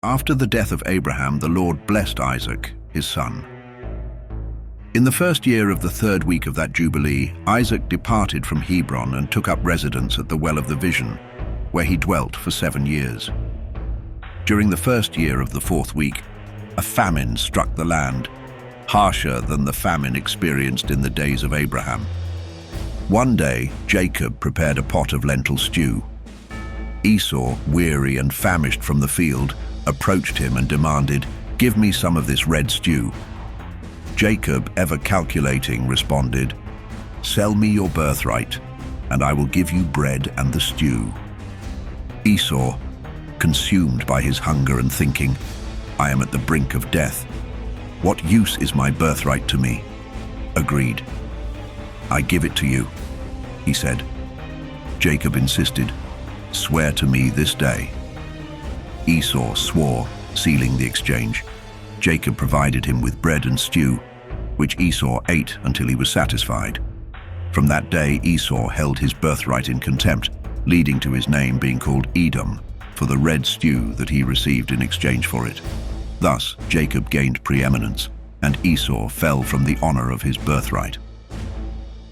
After the death of Abraham, the Lord blessed Isaac, his son. In the first year of the third week of that Jubilee, Isaac departed from Hebron and took up residence at the Well of the Vision, where he dwelt for 7 years. During the first year of the fourth week, a famine struck the land, harsher than the famine experienced in the days of Abraham. One day, Jacob prepared a pot of lentil stew. Esau, weary and famished from the field, approached him and demanded, "Give me some of this red stew." Jacob, ever calculating, responded, "Sell me your birthright, and I will give you bread and the stew." Esau, consumed by his hunger and thinking, "I am at the brink of death. What use is my birthright to me?" agreed. "I give it to you," he said. Jacob insisted, "Swear to me this day." Esau swore, sealing the exchange. Jacob provided him with bread and stew, which Esau ate until he was satisfied. From that day, Esau held his birthright in contempt, leading to his name being called Edom, for the red stew that he received in exchange for it. Thus, Jacob gained preeminence, and Esau fell from the honor of his birthright.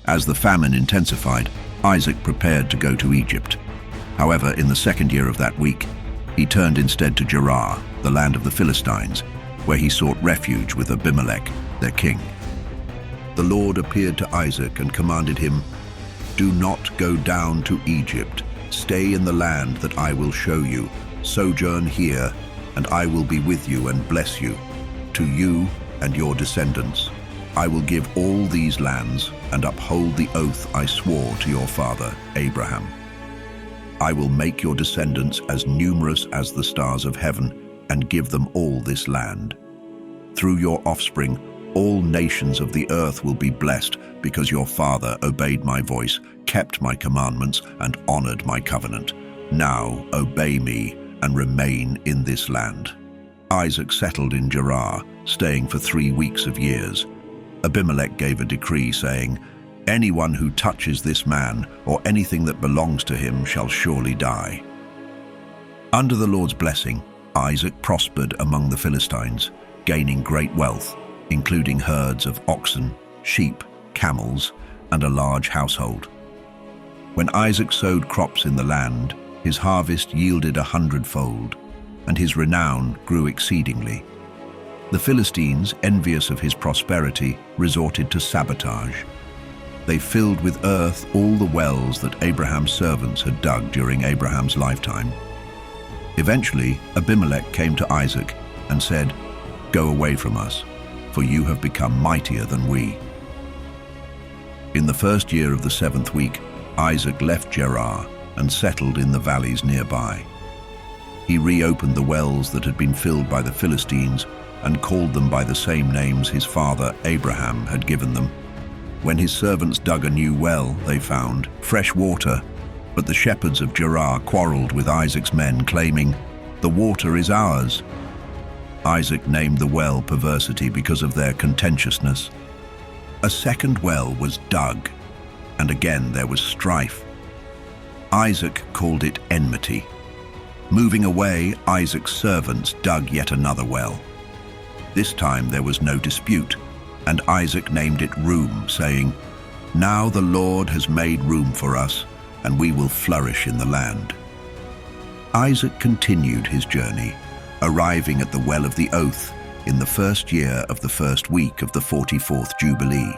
As the famine intensified, Isaac prepared to go to Egypt. However, in the second year of that week, he turned instead to Gerar, the land of the Philistines, where he sought refuge with Abimelech, their king. The Lord appeared to Isaac and commanded him, "Do not go down to Egypt. Stay in the land that I will show you. Sojourn here, and I will be with you and bless you. To you and your descendants, I will give all these lands and uphold the oath I swore to your father, Abraham. I will make your descendants as numerous as the stars of heaven and give them all this land. Through your offspring, all nations of the earth will be blessed because your father obeyed my voice, kept my commandments, and honored my covenant. Now obey me and remain in this land." Isaac settled in Gerar, staying for 3 weeks of years. Abimelech gave a decree saying, "Anyone who touches this man or anything that belongs to him shall surely die." Under the Lord's blessing, Isaac prospered among the Philistines, gaining great wealth, including herds of oxen, sheep, camels, and a large household. When Isaac sowed crops in the land, his harvest yielded 100-fold, and his renown grew exceedingly. The Philistines, envious of his prosperity, resorted to sabotage. They filled with earth all the wells that Abraham's servants had dug during Abraham's lifetime. Eventually, Abimelech came to Isaac and said, "Go away from us, for you have become mightier than we." In the first year of the 7th week, Isaac left Gerar and settled in the valleys nearby. He reopened the wells that had been filled by the Philistines and called them by the same names his father Abraham had given them. When his servants dug a new well, they found fresh water, but the shepherds of Gerar quarreled with Isaac's men, claiming, "The water is ours." Isaac named the well Perversity because of their contentiousness. A second well was dug, and again there was strife. Isaac called it Enmity. Moving away, Isaac's servants dug yet another well. This time there was no dispute, and Isaac named it Room, saying, "Now the Lord has made room for us, and we will flourish in the land." Isaac continued his journey, arriving at the Well of the Oath in the first year of the first week of the 44th Jubilee.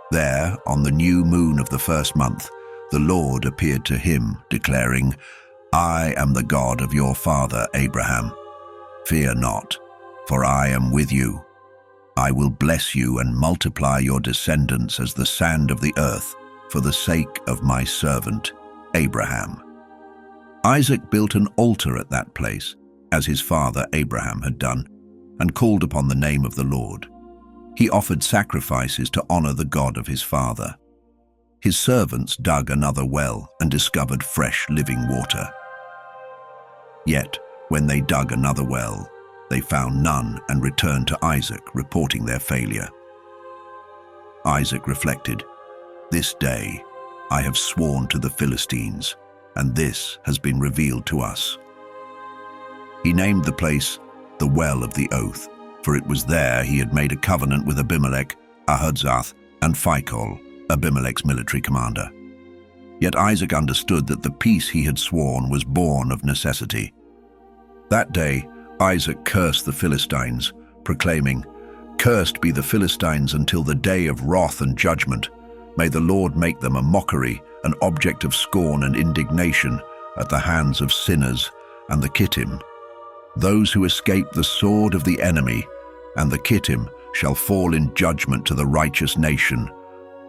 There, on the new moon of the first month, the Lord appeared to him, declaring, "I am the God of your father Abraham. Fear not, for I am with you. I will bless you and multiply your descendants as the sand of the earth, for the sake of my servant Abraham." Isaac built an altar at that place, as his father Abraham had done, and called upon the name of the Lord. He offered sacrifices to honor the God of his father. His servants dug another well and discovered fresh living water. Yet, when they dug another well, they found none and returned to Isaac, reporting their failure. Isaac reflected, "This day I have sworn to the Philistines, and this has been revealed to us." He named the place the Well of the Oath, for it was there he had made a covenant with Abimelech, Ahuzzath, and Phicol, Abimelech's military commander. Yet Isaac understood that the peace he had sworn was born of necessity. That day, Isaac cursed the Philistines, proclaiming, "Cursed be the Philistines until the day of wrath and judgment. May the Lord make them a mockery, an object of scorn and indignation at the hands of sinners and the Kittim. Those who escape the sword of the enemy and the Kittim shall fall in judgment to the righteous nation,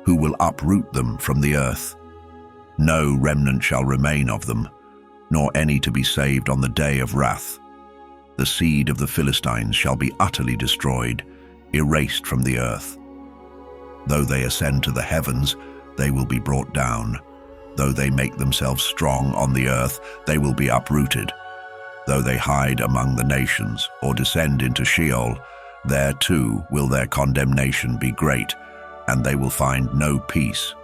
who will uproot them from the earth. No remnant shall remain of them, nor any to be saved on the day of wrath. The seed of the Philistines shall be utterly destroyed, erased from the earth. Though they ascend to the heavens, they will be brought down. Though they make themselves strong on the earth, they will be uprooted. Though they hide among the nations or descend into Sheol, there too will their condemnation be great, and they will find no peace.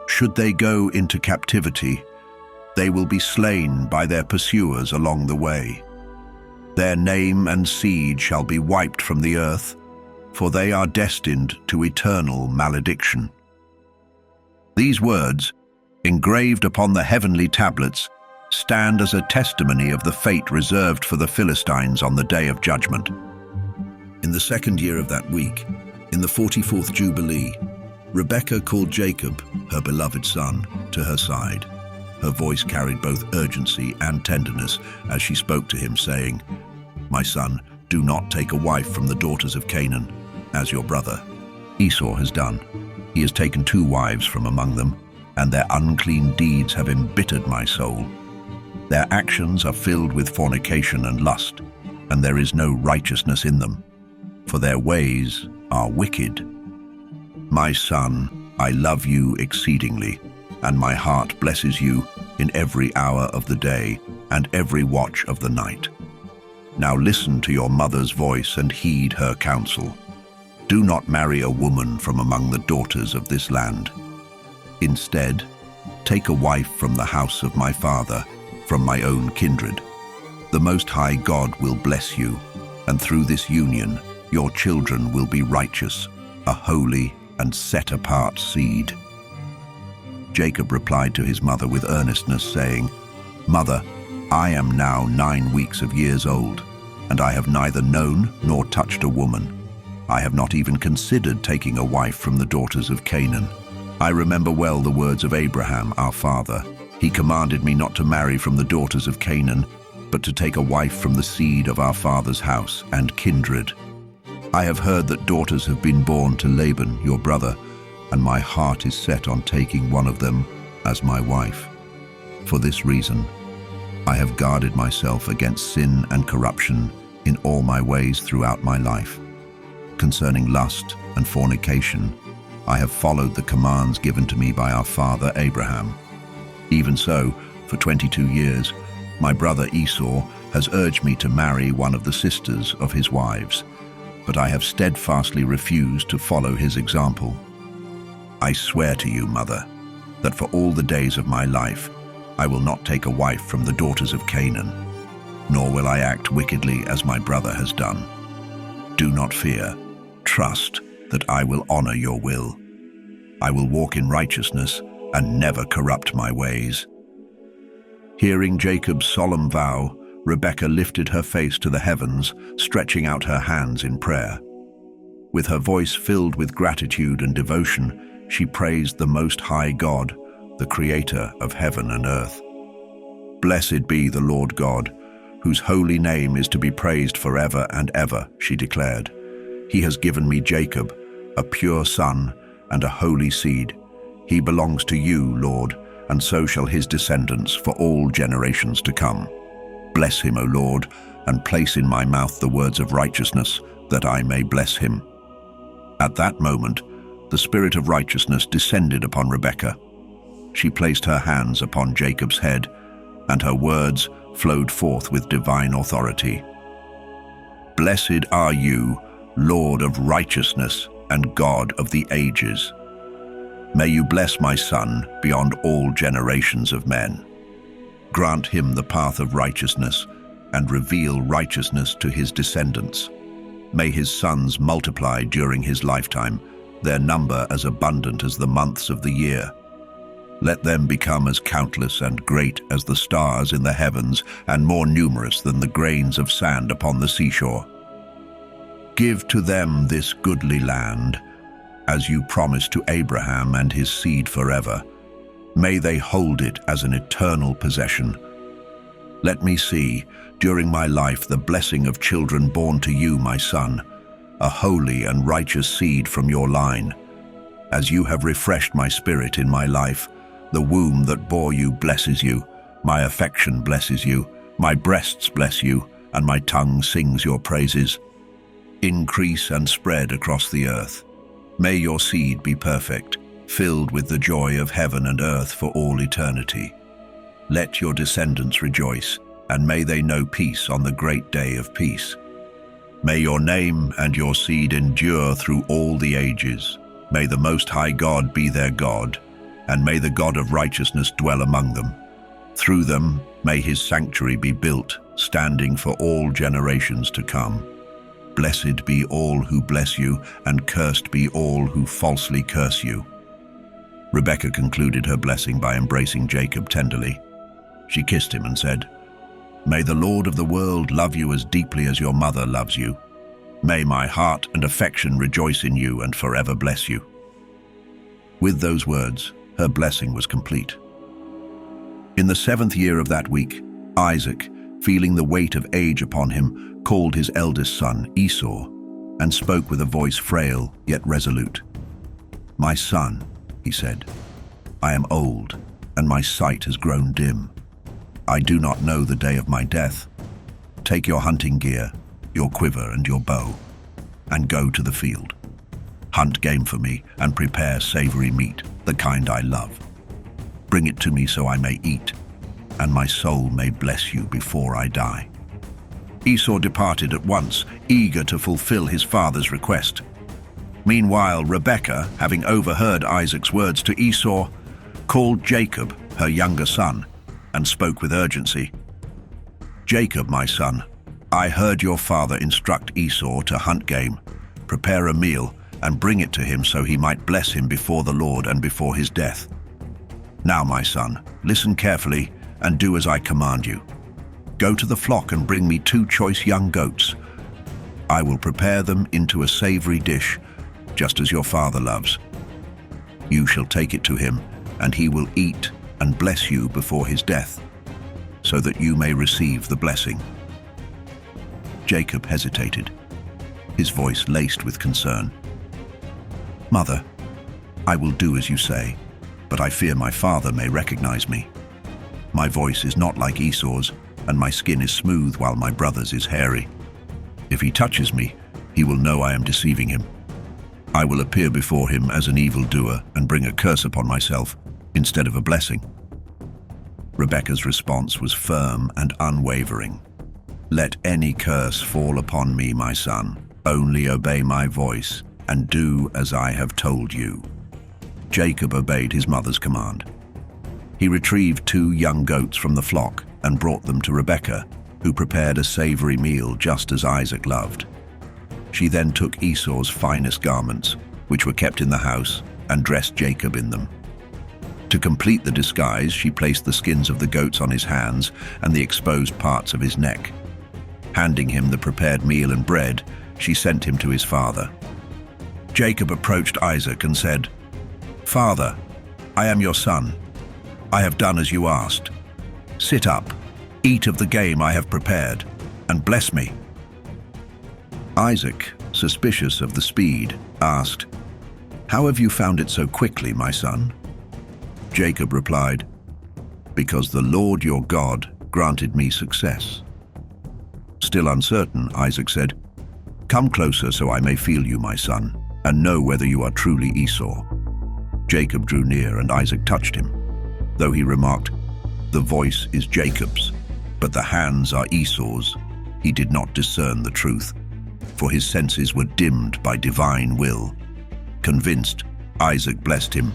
Should they go into captivity, they will be slain by their pursuers along the way. Their name and seed shall be wiped from the earth, for they are destined to eternal malediction." These words, engraved upon the heavenly tablets, stand as a testimony of the fate reserved for the Philistines on the day of judgment. In the second year of that week, in the 44th Jubilee, Rebekah called Jacob, her beloved son, to her side. Her voice carried both urgency and tenderness as she spoke to him, saying, "My son, do not take a wife from the daughters of Canaan, as your brother Esau has done. He has taken 2 wives from among them, and their unclean deeds have embittered my soul. Their actions are filled with fornication and lust, and there is no righteousness in them, for their ways are wicked. My son, I love you exceedingly, and my heart blesses you in every hour of the day and every watch of the night. Now listen to your mother's voice and heed her counsel. Do not marry a woman from among the daughters of this land. Instead, take a wife from the house of my father, from my own kindred. The Most High God will bless you, and through this union, your children will be righteous, a holy and set-apart seed." Jacob replied to his mother with earnestness, saying, "Mother, I am now 9 weeks of years old, and I have neither known nor touched a woman. I have not even considered taking a wife from the daughters of Canaan. I remember well the words of Abraham, our father. He commanded me not to marry from the daughters of Canaan, but to take a wife from the seed of our father's house and kindred. I have heard that daughters have been born to Laban, your brother, and my heart is set on taking one of them as my wife. For this reason, I have guarded myself against sin and corruption in all my ways throughout my life. Concerning lust and fornication, I have followed the commands given to me by our father Abraham. Even so, for 22 years, my brother Esau has urged me to marry one of the sisters of his wives, but I have steadfastly refused to follow his example. I swear to you, mother, that for all the days of my life, I will not take a wife from the daughters of Canaan, nor will I act wickedly as my brother has done. Do not fear. Trust that I will honor your will. I will walk in righteousness and never corrupt my ways." Hearing Jacob's solemn vow, Rebekah lifted her face to the heavens, stretching out her hands in prayer. With her voice filled with gratitude and devotion, she praised the Most High God, the Creator of heaven and earth. "Blessed be the Lord God, whose holy name is to be praised forever and ever," she declared. "He has given me Jacob, a pure son and a holy seed. He belongs to you, Lord, and so shall his descendants for all generations to come. Bless him, O Lord, and place in my mouth the words of righteousness, that I may bless him." At that moment, the Spirit of righteousness descended upon Rebekah. She placed her hands upon Jacob's head, and her words flowed forth with divine authority. "Blessed are you, Lord of righteousness and God of the ages. May you bless my son beyond all generations of men. Grant him the path of righteousness and reveal righteousness to his descendants. May his sons multiply during his lifetime, their number as abundant as the months of the year. Let them become as countless and great as the stars in the heavens, and more numerous than the grains of sand upon the seashore. Give to them this goodly land, as you promised to Abraham and his seed forever. May they hold it as an eternal possession. Let me see, during my life, the blessing of children born to you, my son, a holy and righteous seed from your line. As you have refreshed my spirit in my life, the womb that bore you blesses you, my affection blesses you, my breasts bless you, and my tongue sings your praises. Increase and spread across the earth. May your seed be perfect, filled with the joy of heaven and earth for all eternity. Let your descendants rejoice, and may they know peace on the great day of peace. May your name and your seed endure through all the ages. May the Most High God be their God, and may the God of righteousness dwell among them. Through them, may his sanctuary be built, standing for all generations to come. Blessed be all who bless you, and cursed be all who falsely curse you. Rebekah concluded her blessing by embracing Jacob tenderly. She kissed him and said, "May the Lord of the world love you as deeply as your mother loves you. May my heart and affection rejoice in you and forever bless you." With those words, her blessing was complete. In the 7th year of that week, Isaac, feeling the weight of age upon him, called his eldest son, Esau, and spoke with a voice frail yet resolute. "My son," he said, "I am old, and my sight has grown dim. I do not know the day of my death. Take your hunting gear, your quiver and your bow, and go to the field. Hunt game for me and prepare savory meat, the kind I love. Bring it to me so I may eat, and my soul may bless you before I die." Esau departed at once, eager to fulfill his father's request. Meanwhile, Rebekah, having overheard Isaac's words to Esau, called Jacob, her younger son, and spoke with urgency. "Jacob, my son, I heard your father instruct Esau to hunt game, prepare a meal, and bring it to him so he might bless him before the Lord and before his death. Now, my son, listen carefully and do as I command you. Go to the flock and bring me 2 choice young goats. I will prepare them into a savory dish, just as your father loves. You shall take it to him, and he will eat and bless you before his death, so that you may receive the blessing." Jacob hesitated, his voice laced with concern. "Mother, I will do as you say, but I fear my father may recognize me. My voice is not like Esau's, and my skin is smooth while my brother's is hairy. If he touches me, he will know I am deceiving him. I will appear before him as an evildoer and bring a curse upon myself instead of a blessing." Rebekah's response was firm and unwavering. "Let any curse fall upon me, my son. Only obey my voice and do as I have told you." Jacob obeyed his mother's command. He retrieved 2 young goats from the flock and brought them to Rebekah, who prepared a savory meal just as Isaac loved. She then took Esau's finest garments, which were kept in the house, and dressed Jacob in them. To complete the disguise, she placed the skins of the goats on his hands and the exposed parts of his neck. Handing him the prepared meal and bread, she sent him to his father. Jacob approached Isaac and said, "Father, I am your son. I have done as you asked. Sit up, eat of the game I have prepared, and bless me." Isaac, suspicious of the speed, asked, "How have you found it so quickly, my son?" Jacob replied, "Because the Lord your God granted me success." Still uncertain, Isaac said, "Come closer so I may feel you, my son, and know whether you are truly Esau." Jacob drew near and Isaac touched him. Though he remarked, "The voice is Jacob's, but the hands are Esau's," he did not discern the truth, for his senses were dimmed by divine will. Convinced, Isaac blessed him.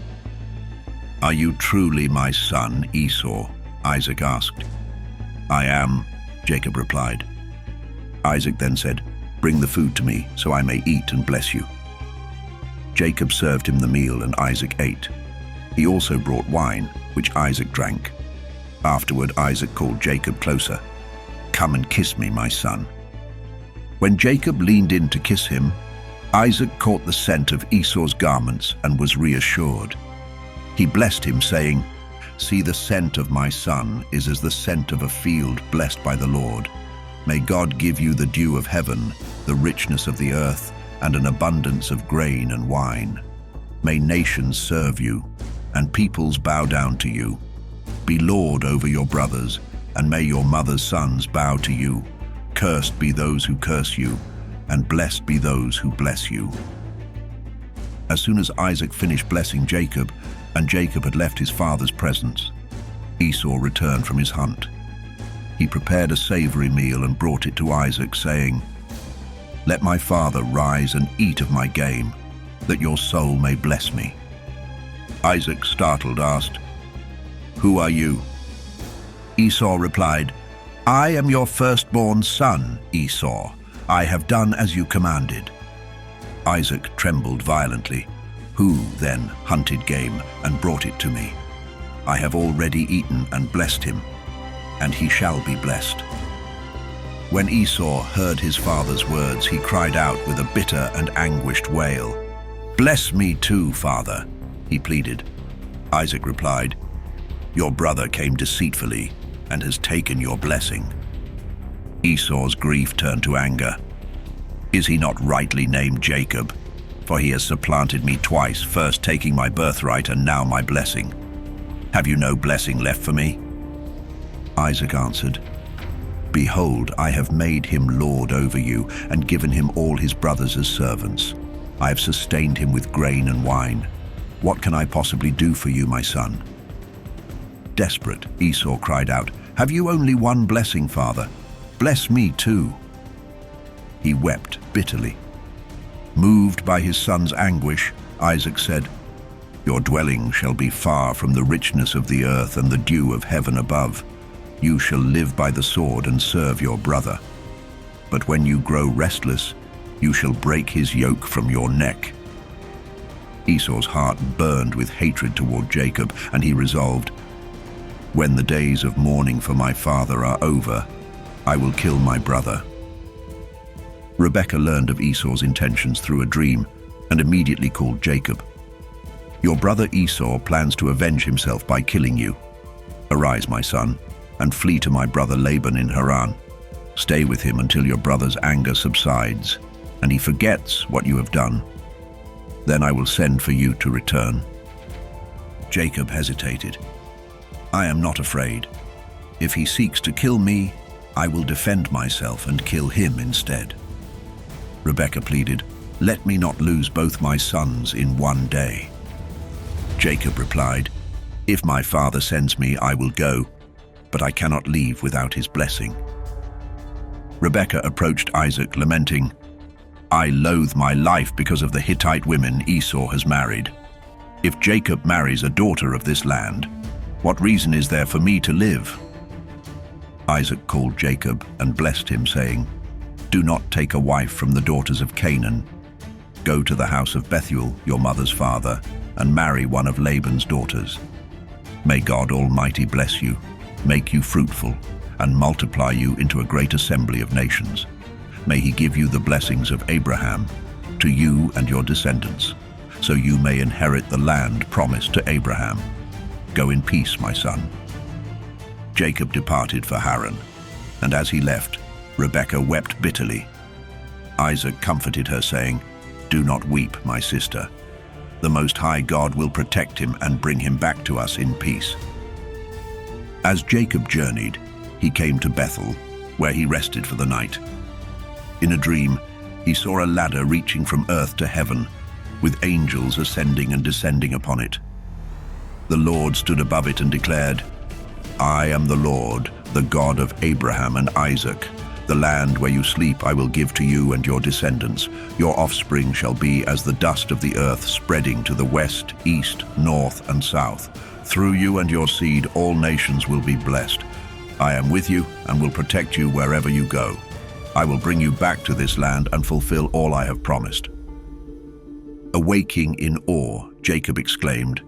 "Are you truly my son, Esau?" Isaac asked. "I am," Jacob replied. Isaac then said, "Bring the food to me, so I may eat and bless you." Jacob served him the meal, and Isaac ate. He also brought wine, which Isaac drank. Afterward, Isaac called Jacob closer. "Come and kiss me, my son." When Jacob leaned in to kiss him, Isaac caught the scent of Esau's garments and was reassured. He blessed him, saying, "See, the scent of my son is as the scent of a field blessed by the Lord. May God give you the dew of heaven, the richness of the earth, and an abundance of grain and wine. May nations serve you, and peoples bow down to you. Be lord over your brothers, and may your mother's sons bow to you. Cursed be those who curse you, and blessed be those who bless you." As soon as Isaac finished blessing Jacob, and Jacob had left his father's presence, Esau returned from his hunt. He prepared a savory meal and brought it to Isaac, saying, "Let my father rise and eat of my game, that your soul may bless me." Isaac, startled, asked, "Who are you?" Esau replied, "I am your firstborn son, Esau. I have done as you commanded." Isaac trembled violently. "Who, then, hunted game and brought it to me? I have already eaten and blessed him, and he shall be blessed." When Esau heard his father's words, he cried out with a bitter and anguished wail. "Bless me too, father," he pleaded. Isaac replied, "Your brother came deceitfully and has taken your blessing." Esau's grief turned to anger. "Is he not rightly named Jacob? For he has supplanted me twice, first taking my birthright and now my blessing. Have you no blessing left for me?" Isaac answered, "Behold, I have made him lord over you and given him all his brothers as servants. I have sustained him with grain and wine. What can I possibly do for you, my son?" Desperate, Esau cried out, "Have you only one blessing, father? Bless me too." He wept bitterly. Moved by his son's anguish, Isaac said, "Your dwelling shall be far from the richness of the earth and the dew of heaven above. You shall live by the sword and serve your brother. But when you grow restless, you shall break his yoke from your neck." Esau's heart burned with hatred toward Jacob, and he resolved, "When the days of mourning for my father are over, I will kill my brother." Rebekah learned of Esau's intentions through a dream and immediately called Jacob. "Your brother Esau plans to avenge himself by killing you. Arise, my son, and flee to my brother Laban in Haran. Stay with him until your brother's anger subsides, and he forgets what you have done. Then I will send for you to return." Jacob hesitated. "I am not afraid. If he seeks to kill me, I will defend myself and kill him instead." Rebekah pleaded, "Let me not lose both my sons in one day." Jacob replied, "If my father sends me, I will go, but I cannot leave without his blessing." Rebekah approached Isaac, lamenting, "I loathe my life because of the Hittite women Esau has married. If Jacob marries a daughter of this land, what reason is there for me to live?" Isaac called Jacob and blessed him, saying, "Do not take a wife from the daughters of Canaan. Go to the house of Bethuel, your mother's father, and marry one of Laban's daughters. May God Almighty bless you, make you fruitful, and multiply you into a great assembly of nations. May he give you the blessings of Abraham, to you and your descendants, so you may inherit the land promised to Abraham. Go in peace, my son." Jacob departed for Haran, and as he left, Rebekah wept bitterly. Isaac comforted her, saying, "Do not weep, my sister. The Most High God will protect him and bring him back to us in peace." As Jacob journeyed, he came to Bethel, where he rested for the night. In a dream, he saw a ladder reaching from earth to heaven, with angels ascending and descending upon it. The Lord stood above it and declared, "I am the Lord, the God of Abraham and Isaac. The land where you sleep I will give to you and your descendants. Your offspring shall be as the dust of the earth, spreading to the west, east, north, and south. Through you and your seed all nations will be blessed. I am with you and will protect you wherever you go. I will bring you back to this land and fulfill all I have promised." Awaking in awe, Jacob exclaimed,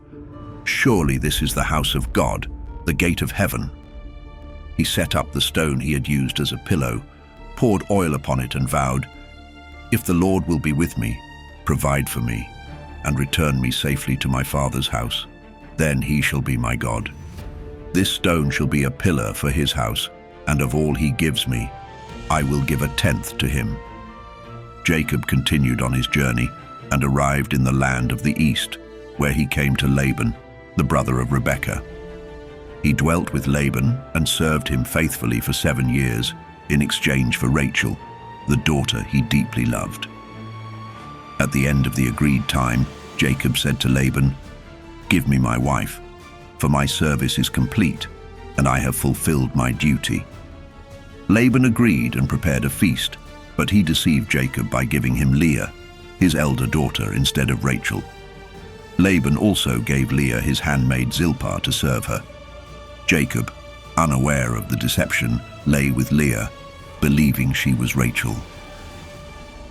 "Surely this is the house of God, the gate of heaven." He set up the stone he had used as a pillow, poured oil upon it and vowed, "If the Lord will be with me, provide for me, and return me safely to my father's house, then he shall be my God. This stone shall be a pillar for his house, and of all he gives me, I will give a tenth to him." Jacob continued on his journey and arrived in the land of the east, where he came to Laban, the brother of Rebekah. He dwelt with Laban and served him faithfully for 7 years in exchange for Rachel, the daughter he deeply loved. At the end of the agreed time, Jacob said to Laban, "Give me my wife, for my service is complete, and I have fulfilled my duty." Laban agreed and prepared a feast, but he deceived Jacob by giving him Leah, his elder daughter, instead of Rachel. Laban also gave Leah his handmaid Zilpah to serve her. Jacob, unaware of the deception, lay with Leah, believing she was Rachel.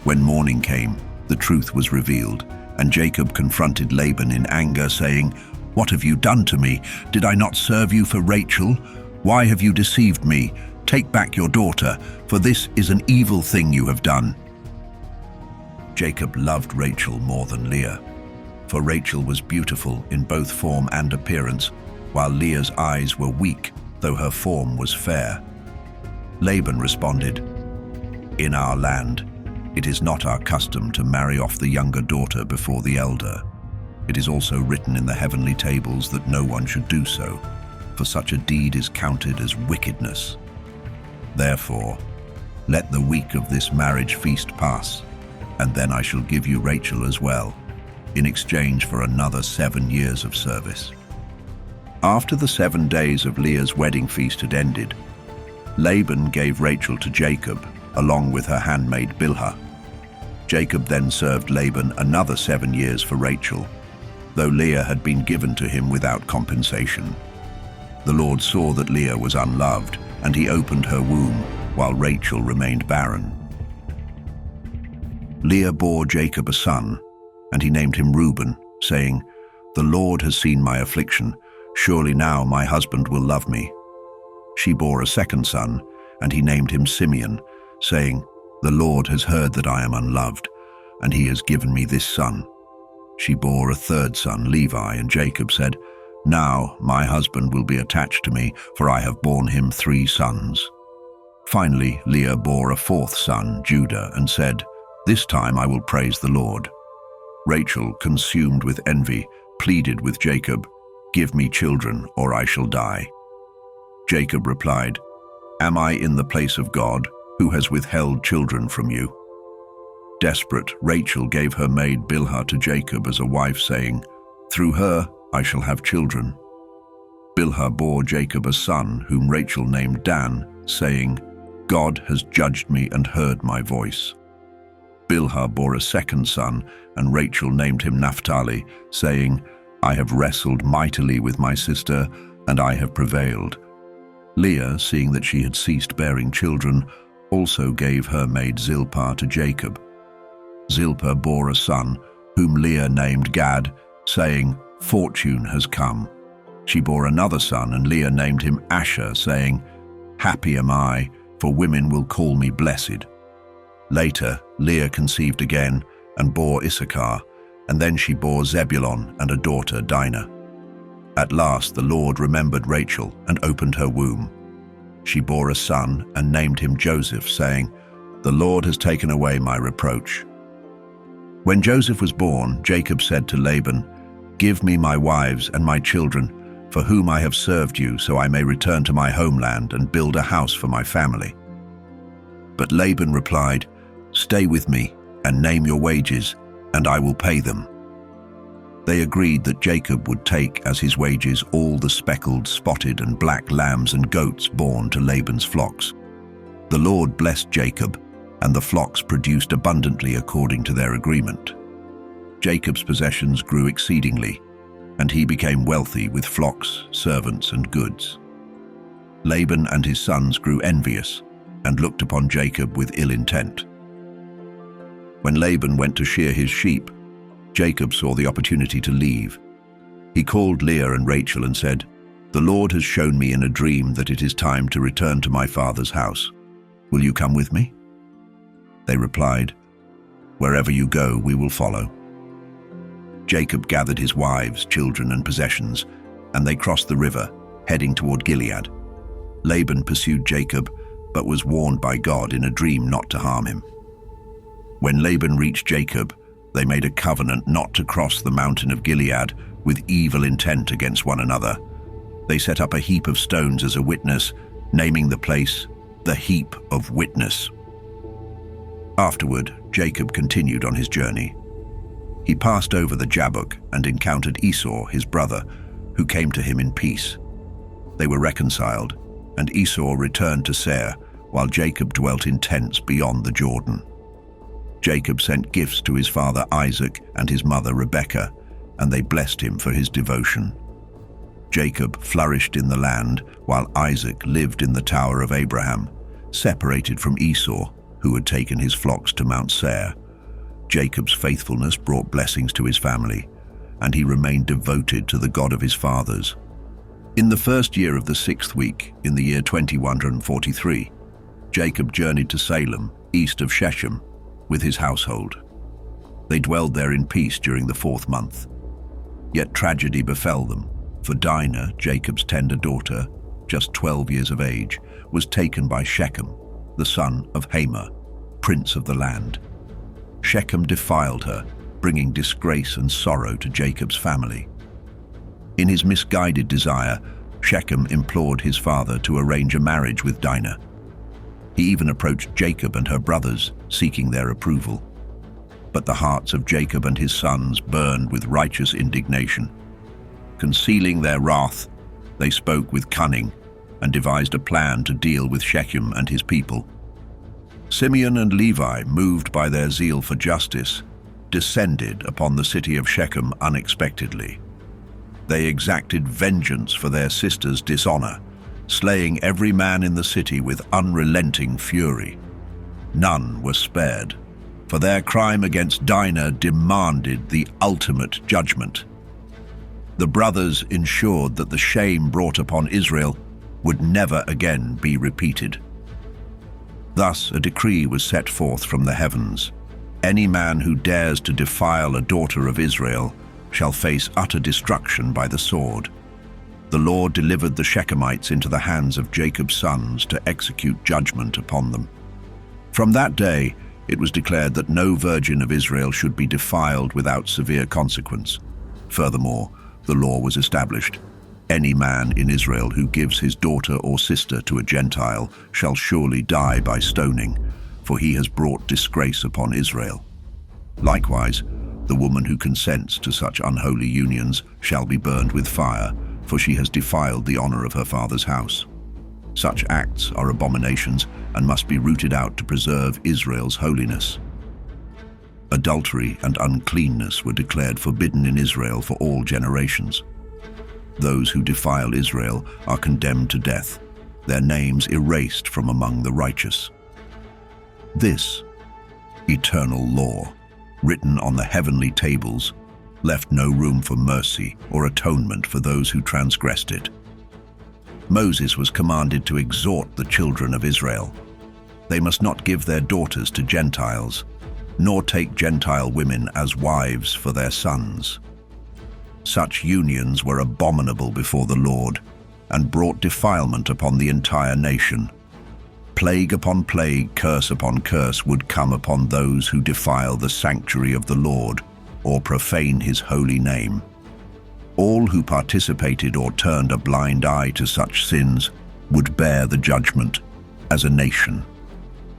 When morning came, the truth was revealed, and Jacob confronted Laban in anger, saying, "What have you done to me? Did I not serve you for Rachel? Why have you deceived me? Take back your daughter, for this is an evil thing you have done." Jacob loved Rachel more than Leah, for Rachel was beautiful in both form and appearance, while Leah's eyes were weak, though her form was fair. Laban responded, "In our land, it is not our custom to marry off the younger daughter before the elder. It is also written in the heavenly tables that no one should do so, for such a deed is counted as wickedness. Therefore, let the week of this marriage feast pass, and then I shall give you Rachel as well, in exchange for another 7 years of service." After the 7 days of Leah's wedding feast had ended, Laban gave Rachel to Jacob, along with her handmaid Bilhah. Jacob then served Laban another 7 years for Rachel, though Leah had been given to him without compensation. The Lord saw that Leah was unloved, and he opened her womb, while Rachel remained barren. Leah bore Jacob a son, and he named him Reuben, saying, "The Lord has seen my affliction. Surely now my husband will love me." She bore a second son, and he named him Simeon, saying, "The Lord has heard that I am unloved, and he has given me this son." She bore a third son, Levi, and Jacob said, "Now my husband will be attached to me, for I have borne him 3 sons." Finally, Leah bore a fourth son, Judah, and said, "This time I will praise the Lord." Rachel, consumed with envy, pleaded with Jacob, "Give me children, or I shall die." Jacob replied, "Am I in the place of God, who has withheld children from you?" Desperate, Rachel gave her maid Bilhah to Jacob as a wife, saying, "Through her I shall have children." Bilhah bore Jacob a son, whom Rachel named Dan, saying, "God has judged me and heard my voice." Bilhah bore a second son, and Rachel named him Naphtali, saying, "I have wrestled mightily with my sister, and I have prevailed." Leah, seeing that she had ceased bearing children, also gave her maid Zilpah to Jacob. Zilpah bore a son, whom Leah named Gad, saying, "Fortune has come." She bore another son, and Leah named him Asher, saying, "Happy am I, for women will call me blessed." Later, Leah conceived again and bore Issachar, and then she bore Zebulon and a daughter, Dinah. At last the Lord remembered Rachel and opened her womb. She bore a son and named him Joseph, saying, "The Lord has taken away my reproach." When Joseph was born, Jacob said to Laban, "Give me my wives and my children, for whom I have served you, so I may return to my homeland and build a house for my family." But Laban replied, "Stay with me and name your wages, and I will pay them." They agreed that Jacob would take as his wages all the speckled, spotted, and black lambs and goats born to Laban's flocks. The Lord blessed Jacob, and the flocks produced abundantly according to their agreement. Jacob's possessions grew exceedingly, and he became wealthy with flocks, servants, and goods. Laban and his sons grew envious and looked upon Jacob with ill intent. When Laban went to shear his sheep, Jacob saw the opportunity to leave. He called Leah and Rachel and said, "The Lord has shown me in a dream that it is time to return to my father's house. Will you come with me?" They replied, "Wherever you go, we will follow." Jacob gathered his wives, children, and possessions, and they crossed the river, heading toward Gilead. Laban pursued Jacob, but was warned by God in a dream not to harm him. When Laban reached Jacob, they made a covenant not to cross the mountain of Gilead with evil intent against one another. They set up a heap of stones as a witness, naming the place the Heap of Witness. Afterward, Jacob continued on his journey. He passed over the Jabbok and encountered Esau, his brother, who came to him in peace. They were reconciled, and Esau returned to Seir, while Jacob dwelt in tents beyond the Jordan. Jacob sent gifts to his father Isaac and his mother Rebekah, and they blessed him for his devotion. Jacob flourished in the land, while Isaac lived in the tower of Abraham, separated from Esau, who had taken his flocks to Mount Seir. Jacob's faithfulness brought blessings to his family, and he remained devoted to the God of his fathers. In the first year of the 6th week, in the year 2143, Jacob journeyed to Salem, east of Shechem, with his household. They dwelled there in peace during the 4th month. Yet tragedy befell them, for Dinah, Jacob's tender daughter, just 12 years of age, was taken by Shechem, the son of Hamor, prince of the land. Shechem defiled her, bringing disgrace and sorrow to Jacob's family. In his misguided desire, Shechem implored his father to arrange a marriage with Dinah. He even approached Jacob and her brothers, seeking their approval. But the hearts of Jacob and his sons burned with righteous indignation. Concealing their wrath, they spoke with cunning and devised a plan to deal with Shechem and his people. Simeon and Levi, moved by their zeal for justice, descended upon the city of Shechem unexpectedly. They exacted vengeance for their sister's dishonor, slaying every man in the city with unrelenting fury. None were spared, for their crime against Dinah demanded the ultimate judgment. The brothers ensured that the shame brought upon Israel would never again be repeated. Thus a decree was set forth from the heavens: any man who dares to defile a daughter of Israel shall face utter destruction by the sword. The Lord delivered the Shechemites into the hands of Jacob's sons to execute judgment upon them. From that day, it was declared that no virgin of Israel should be defiled without severe consequence. Furthermore, the law was established: any man in Israel who gives his daughter or sister to a Gentile shall surely die by stoning, for he has brought disgrace upon Israel. Likewise, the woman who consents to such unholy unions shall be burned with fire, for she has defiled the honor of her father's house. Such acts are abominations and must be rooted out to preserve Israel's holiness. Adultery and uncleanness were declared forbidden in Israel for all generations. Those who defile Israel are condemned to death, their names erased from among the righteous. This eternal law, written on the heavenly tables, left no room for mercy or atonement for those who transgressed it. Moses was commanded to exhort the children of Israel. They must not give their daughters to Gentiles, nor take Gentile women as wives for their sons. Such unions were abominable before the Lord and brought defilement upon the entire nation. Plague upon plague, curse upon curse would come upon those who defile the sanctuary of the Lord or profane his holy name. All who participated or turned a blind eye to such sins would bear the judgment as a nation.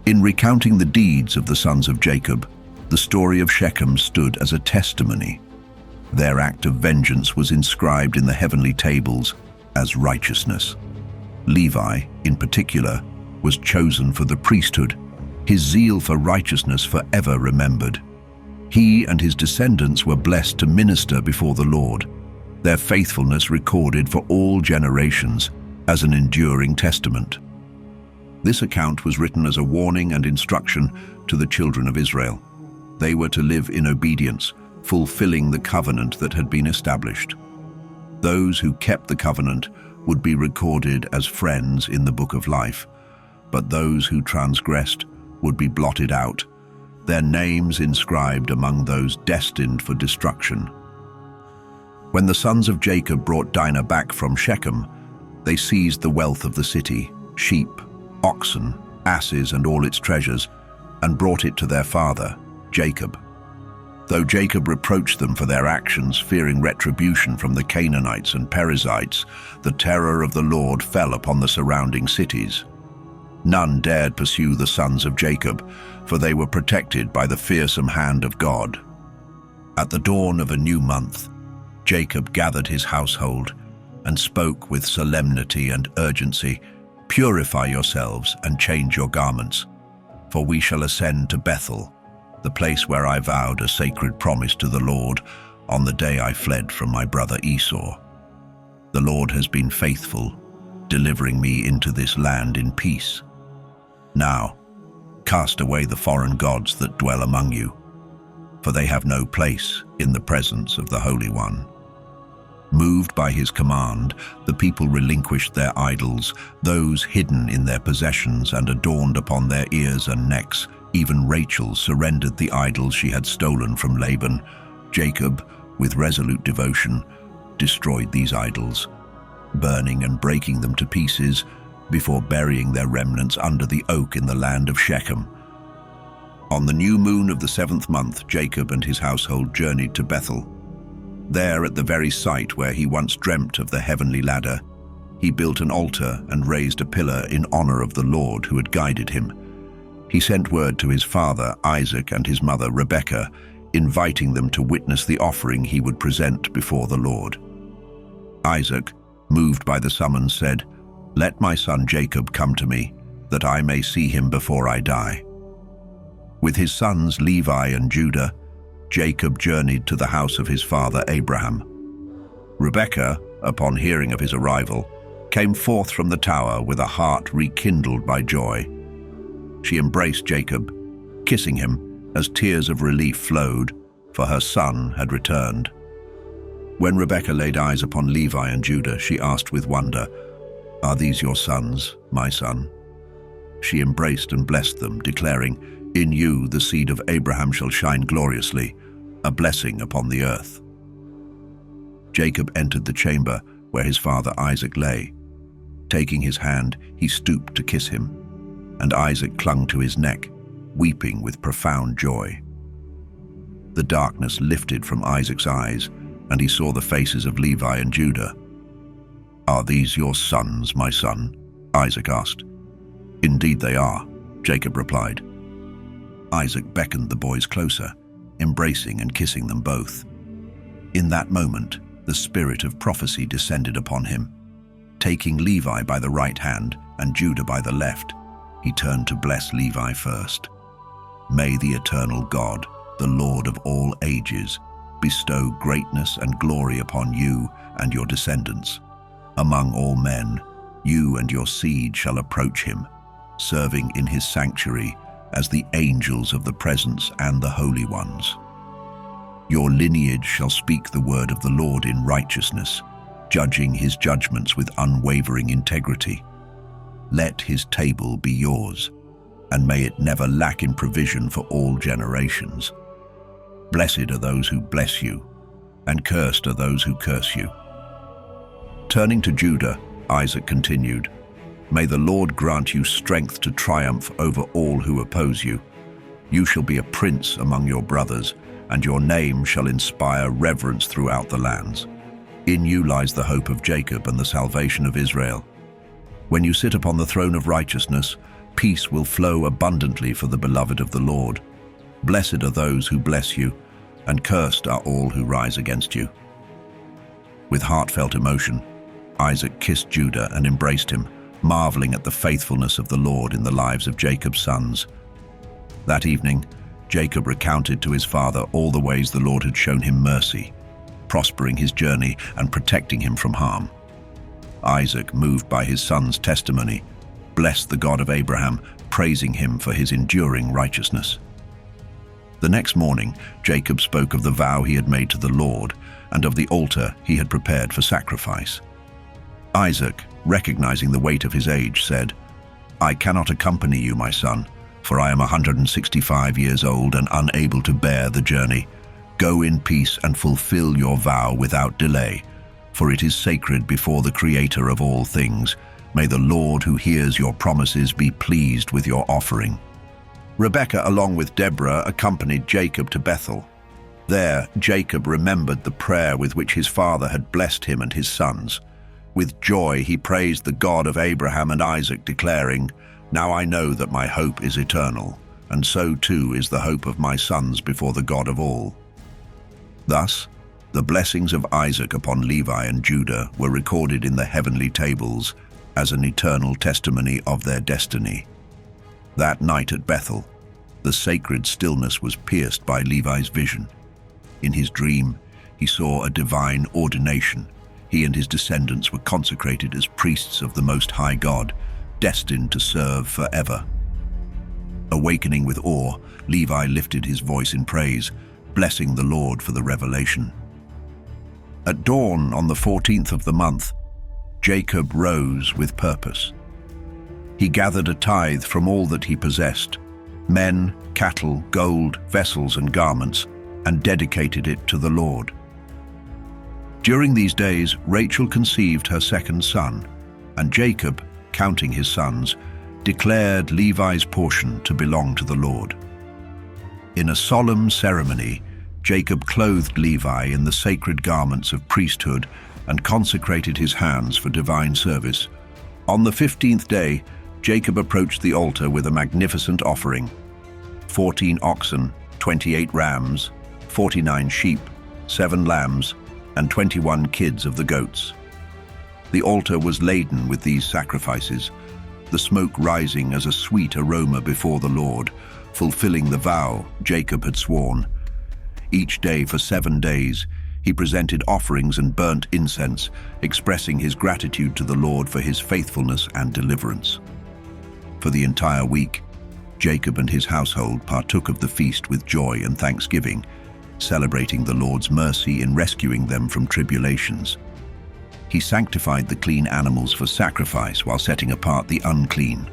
In recounting the deeds of the sons of Jacob, the story of Shechem stood as a testimony. Their act of vengeance was inscribed in the heavenly tables as righteousness. Levi, in particular, was chosen for the priesthood, his zeal for righteousness forever remembered. He and his descendants were blessed to minister before the Lord, their faithfulness recorded for all generations, as an enduring testament. This account was written as a warning and instruction to the children of Israel. They were to live in obedience, fulfilling the covenant that had been established. Those who kept the covenant would be recorded as friends in the book of life, but those who transgressed would be blotted out, their names inscribed among those destined for destruction. When the sons of Jacob brought Dinah back from Shechem, they seized the wealth of the city, sheep, oxen, asses, and all its treasures, and brought it to their father, Jacob. Though Jacob reproached them for their actions, fearing retribution from the Canaanites and Perizzites, the terror of the Lord fell upon the surrounding cities. None dared pursue the sons of Jacob, for they were protected by the fearsome hand of God. At the dawn of a new month, Jacob gathered his household and spoke with solemnity and urgency, "Purify yourselves and change your garments, for we shall ascend to Bethel, the place where I vowed a sacred promise to the Lord on the day I fled from my brother Esau. The Lord has been faithful, delivering me into this land in peace. Now, cast away the foreign gods that dwell among you, for they have no place in the presence of the Holy One." Moved by his command, the people relinquished their idols, those hidden in their possessions and adorned upon their ears and necks. Even Rachel surrendered the idols she had stolen from Laban. Jacob, with resolute devotion, destroyed these idols, burning and breaking them to pieces before burying their remnants under the oak in the land of Shechem. On the new moon of the 7th month, Jacob and his household journeyed to Bethel. There, at the very site where he once dreamt of the heavenly ladder, he built an altar and raised a pillar in honor of the Lord who had guided him. He sent word to his father Isaac and his mother Rebekah, inviting them to witness the offering he would present before the Lord. Isaac, moved by the summons, said, "Let my son Jacob come to me, that I may see him before I die." With his sons Levi and Judah, Jacob journeyed to the house of his father Abraham. Rebekah, upon hearing of his arrival, came forth from the tower with a heart rekindled by joy. She embraced Jacob, kissing him as tears of relief flowed, for her son had returned. When Rebekah laid eyes upon Levi and Judah, she asked with wonder, "Are these your sons, my son?" She embraced and blessed them, declaring, "In you the seed of Abraham shall shine gloriously, a blessing upon the earth." Jacob entered the chamber where his father Isaac lay. Taking his hand, he stooped to kiss him, and Isaac clung to his neck, weeping with profound joy. The darkness lifted from Isaac's eyes, and he saw the faces of Levi and Judah. "Are these your sons, my son?" Isaac asked. "Indeed they are," Jacob replied. Isaac beckoned the boys closer, embracing and kissing them both. In that moment, the spirit of prophecy descended upon him. Taking Levi by the right hand and Judah by the left, he turned to bless Levi first. "May the eternal God, the Lord of all ages, bestow greatness and glory upon you and your descendants. Among all men, you and your seed shall approach him, serving in his sanctuary as the angels of the presence and the holy ones. Your lineage shall speak the word of the Lord in righteousness, judging his judgments with unwavering integrity. Let his table be yours, and may it never lack in provision for all generations. Blessed are those who bless you, and cursed are those who curse you." Turning to Judah, Isaac continued, "May the Lord grant you strength to triumph over all who oppose you. You shall be a prince among your brothers, and your name shall inspire reverence throughout the lands. In you lies the hope of Jacob and the salvation of Israel. When you sit upon the throne of righteousness, peace will flow abundantly for the beloved of the Lord. Blessed are those who bless you, and cursed are all who rise against you." With heartfelt emotion, Isaac kissed Judah and embraced him, marveling at the faithfulness of the Lord in the lives of Jacob's sons. That evening, Jacob recounted to his father all the ways the Lord had shown him mercy, prospering his journey and protecting him from harm. Isaac, moved by his son's testimony, blessed the God of Abraham, praising him for his enduring righteousness. The next morning, Jacob spoke of the vow he had made to the Lord and of the altar he had prepared for sacrifice. Isaac, recognizing the weight of his age, said, "I cannot accompany you, my son, for I am 165 years old and unable to bear the journey. Go in peace and fulfill your vow without delay, for it is sacred before the Creator of all things. May the Lord who hears your promises be pleased with your offering." Rebekah, along with Deborah, accompanied Jacob to Bethel. There, Jacob remembered the prayer with which his father had blessed him and his sons. With joy, he praised the God of Abraham and Isaac, declaring, "Now I know that my hope is eternal, and so too is the hope of my sons before the God of all." Thus, the blessings of Isaac upon Levi and Judah were recorded in the heavenly tables as an eternal testimony of their destiny. That night at Bethel, the sacred stillness was pierced by Levi's vision. In his dream, he saw a divine ordination. He and his descendants were consecrated as priests of the Most High God, destined to serve forever. Awakening with awe, Levi lifted his voice in praise, blessing the Lord for the revelation. At dawn on the 14th of the month, Jacob rose with purpose. He gathered a tithe from all that he possessed, men, cattle, gold, vessels, and garments, and dedicated it to the Lord. During these days, Rachel conceived her second son, and Jacob, counting his sons, declared Levi's portion to belong to the Lord. In a solemn ceremony, Jacob clothed Levi in the sacred garments of priesthood and consecrated his hands for divine service. On the 15th day, Jacob approached the altar with a magnificent offering: 14 oxen, 28 rams, 49 sheep, 7 lambs, and 21 kids of the goats. The altar was laden with these sacrifices, the smoke rising as a sweet aroma before the Lord, fulfilling the vow Jacob had sworn. Each day for 7 days, he presented offerings and burnt incense, expressing his gratitude to the Lord for his faithfulness and deliverance. For the entire week, Jacob and his household partook of the feast with joy and thanksgiving, celebrating the Lord's mercy in rescuing them from tribulations. He sanctified the clean animals for sacrifice while setting apart the unclean.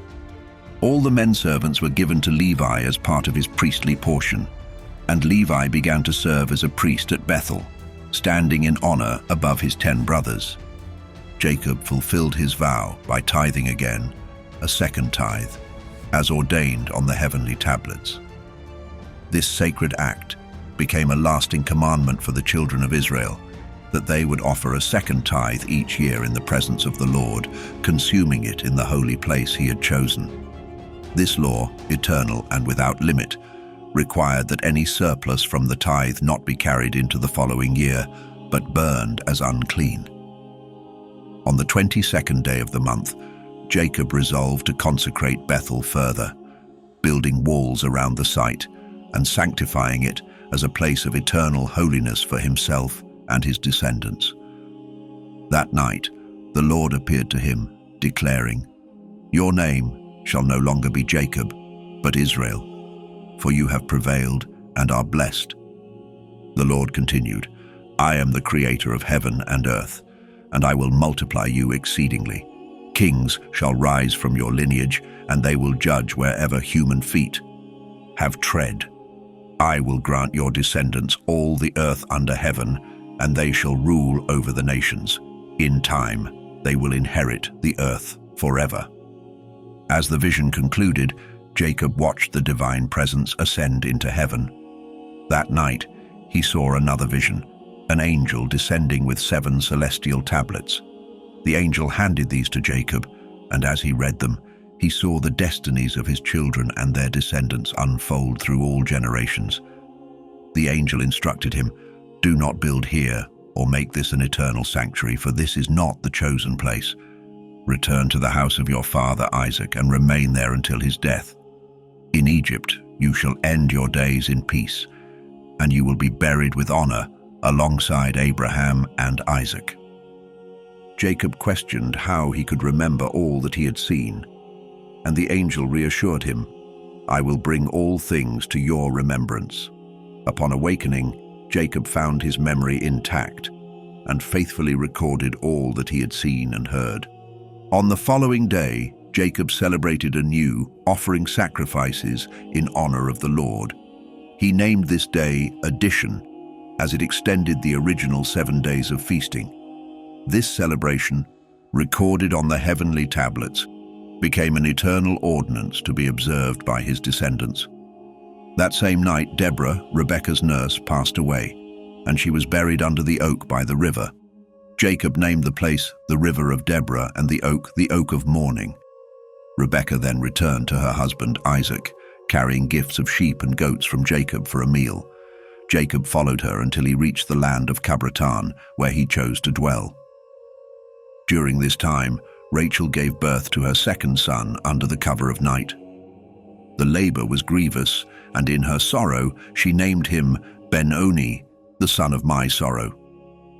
All the men servants were given to Levi as part of his priestly portion, and Levi began to serve as a priest at Bethel, standing in honor above his 10 brothers. Jacob fulfilled his vow by tithing again, a second tithe, as ordained on the heavenly tablets. This sacred act became a lasting commandment for the children of Israel, that they would offer a second tithe each year in the presence of the Lord, consuming it in the holy place he had chosen. This law, eternal and without limit, required that any surplus from the tithe not be carried into the following year, but burned as unclean. On the 22nd day of the month, Jacob resolved to consecrate Bethel further, building walls around the site and sanctifying it as a place of eternal holiness for himself and his descendants. That night, the Lord appeared to him, declaring, "Your name shall no longer be Jacob, but Israel, for you have prevailed and are blessed." The Lord continued, "I am the creator of heaven and earth, and I will multiply you exceedingly. Kings shall rise from your lineage, and they will judge wherever human feet have tread. I will grant your descendants all the earth under heaven, and they shall rule over the nations. In time, they will inherit the earth forever." As the vision concluded, Jacob watched the divine presence ascend into heaven. That night, he saw another vision, an angel descending with 7 celestial tablets. The angel handed these to Jacob, and as he read them, he saw the destinies of his children and their descendants unfold through all generations. The angel instructed him, "Do not build here or make this an eternal sanctuary, for this is not the chosen place. Return to the house of your father Isaac and remain there until his death. In Egypt you shall end your days in peace, and you will be buried with honor alongside Abraham and Isaac." Jacob questioned how he could remember all that he had seen, and the angel reassured him, "I will bring all things to your remembrance." Upon awakening, Jacob found his memory intact and faithfully recorded all that he had seen and heard. On the following day, Jacob celebrated anew, offering sacrifices in honor of the Lord. He named this day Addition, as it extended the original 7 days of feasting. This celebration, recorded on the heavenly tablets, became an eternal ordinance to be observed by his descendants. That same night, Deborah, Rebekah's nurse, passed away, and she was buried under the oak by the river. Jacob named the place the River of Deborah, and the oak of mourning. Rebekah then returned to her husband Isaac, carrying gifts of sheep and goats from Jacob for a meal. Jacob followed her until he reached the land of Cabratan, where he chose to dwell. During this time, Rachel gave birth to her second son under the cover of night. The labor was grievous, and in her sorrow she named him Ben-Oni, the son of my sorrow.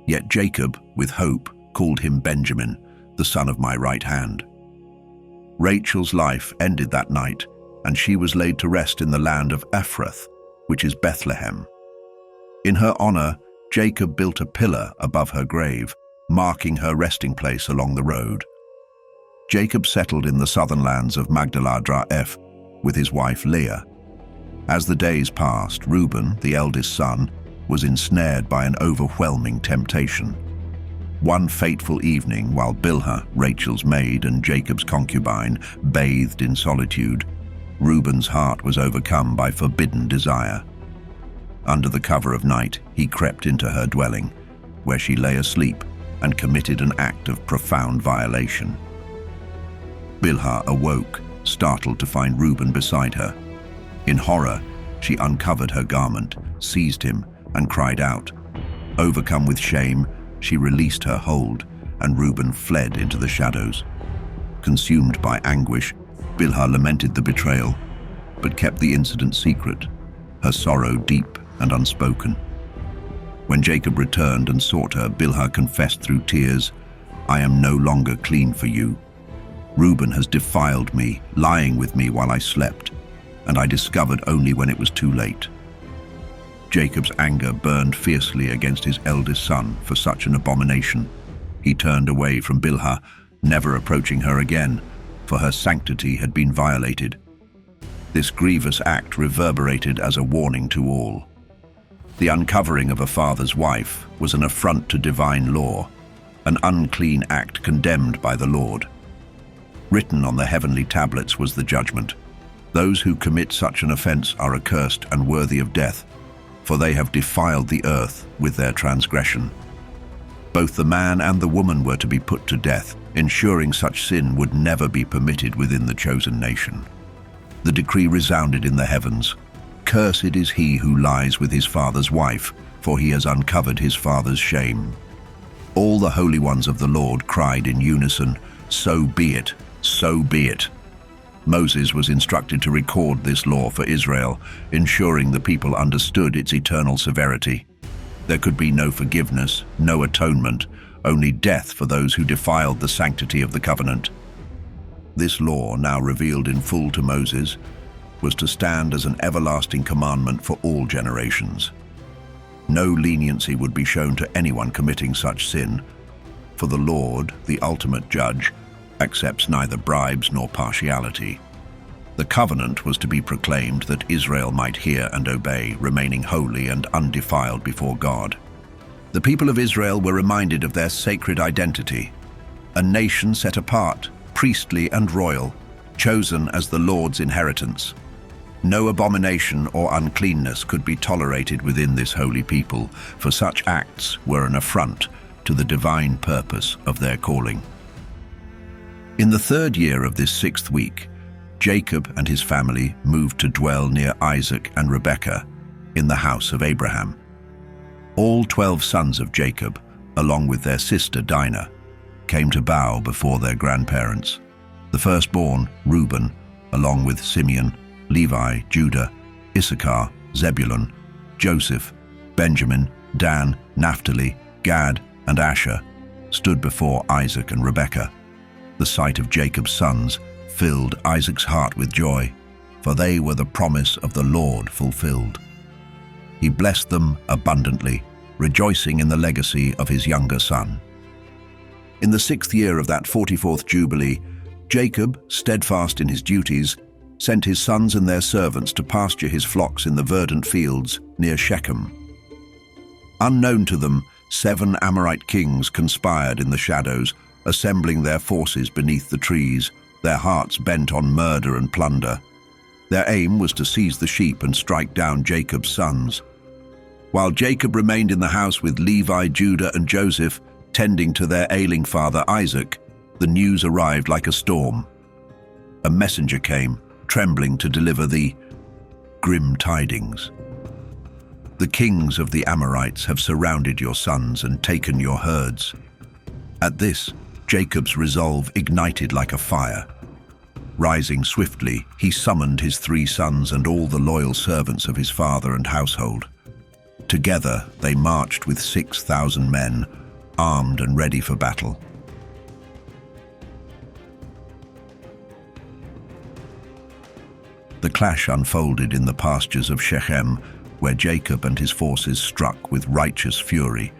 Yet Jacob, with hope, called him Benjamin, the son of my right hand. Rachel's life ended that night, and she was laid to rest in the land of Ephrath, which is Bethlehem. In her honor, Jacob built a pillar above her grave, marking her resting place along the road. Jacob settled in the southern lands of Magdala-Dra-Eph with his wife Leah. As the days passed, Reuben, the eldest son, was ensnared by an overwhelming temptation. One fateful evening, while Bilhah, Rachel's maid and Jacob's concubine, bathed in solitude, Reuben's heart was overcome by forbidden desire. Under the cover of night, he crept into her dwelling, where she lay asleep, and committed an act of profound violation. Bilhah awoke, startled to find Reuben beside her. In horror, she uncovered her garment, seized him, and cried out. Overcome with shame, she released her hold, and Reuben fled into the shadows. Consumed by anguish, Bilhah lamented the betrayal, but kept the incident secret, her sorrow deep and unspoken. When Jacob returned and sought her, Bilhah confessed through tears, "I am no longer clean for you. Reuben has defiled me, lying with me while I slept, and I discovered only when it was too late." Jacob's anger burned fiercely against his eldest son for such an abomination. He turned away from Bilhah, never approaching her again, for her sanctity had been violated. This grievous act reverberated as a warning to all. The uncovering of a father's wife was an affront to divine law, an unclean act condemned by the Lord. Written on the heavenly tablets was the judgment. Those who commit such an offense are accursed and worthy of death, for they have defiled the earth with their transgression. Both the man and the woman were to be put to death, ensuring such sin would never be permitted within the chosen nation. The decree resounded in the heavens. Cursed is he who lies with his father's wife, for he has uncovered his father's shame. All the holy ones of the Lord cried in unison, "So be it, so be it." Moses was instructed to record this law for Israel, ensuring the people understood its eternal severity. There could be no forgiveness, no atonement, only death for those who defiled the sanctity of the covenant. This law, now revealed in full to Moses, was to stand as an everlasting commandment for all generations. No leniency would be shown to anyone committing such sin, for the Lord, the ultimate judge, accepts neither bribes nor partiality. The covenant was to be proclaimed that Israel might hear and obey, remaining holy and undefiled before God. The people of Israel were reminded of their sacred identity, a nation set apart, priestly and royal, chosen as the Lord's inheritance. No abomination or uncleanness could be tolerated within this holy people, for such acts were an affront to the divine purpose of their calling. In the 3rd year of this 6th week, Jacob and his family moved to dwell near Isaac and Rebekah in the house of Abraham. All 12 sons of Jacob, along with their sister Dinah, came to bow before their grandparents. The firstborn, Reuben, along with Simeon, Levi, Judah, Issachar, Zebulun, Joseph, Benjamin, Dan, Naphtali, Gad, and Asher, stood before Isaac and Rebekah. The sight of Jacob's sons filled Isaac's heart with joy, for they were the promise of the Lord fulfilled. He blessed them abundantly, rejoicing in the legacy of his younger son. In the 6th year of that 44th Jubilee, Jacob, steadfast in his duties, sent his sons and their servants to pasture his flocks in the verdant fields near Shechem. Unknown to them, 7 Amorite kings conspired in the shadows, assembling their forces beneath the trees, their hearts bent on murder and plunder. Their aim was to seize the sheep and strike down Jacob's sons. While Jacob remained in the house with Levi, Judah, and Joseph, tending to their ailing father Isaac, the news arrived like a storm. A messenger came, trembling to deliver the grim tidings. The kings of the Amorites have surrounded your sons and taken your herds. At this, Jacob's resolve ignited like a fire. Rising swiftly, he summoned his 3 sons and all the loyal servants of his father and household. Together, they marched with 6,000 men, armed and ready for battle. The clash unfolded in the pastures of Shechem, where Jacob and his forces struck with righteous fury.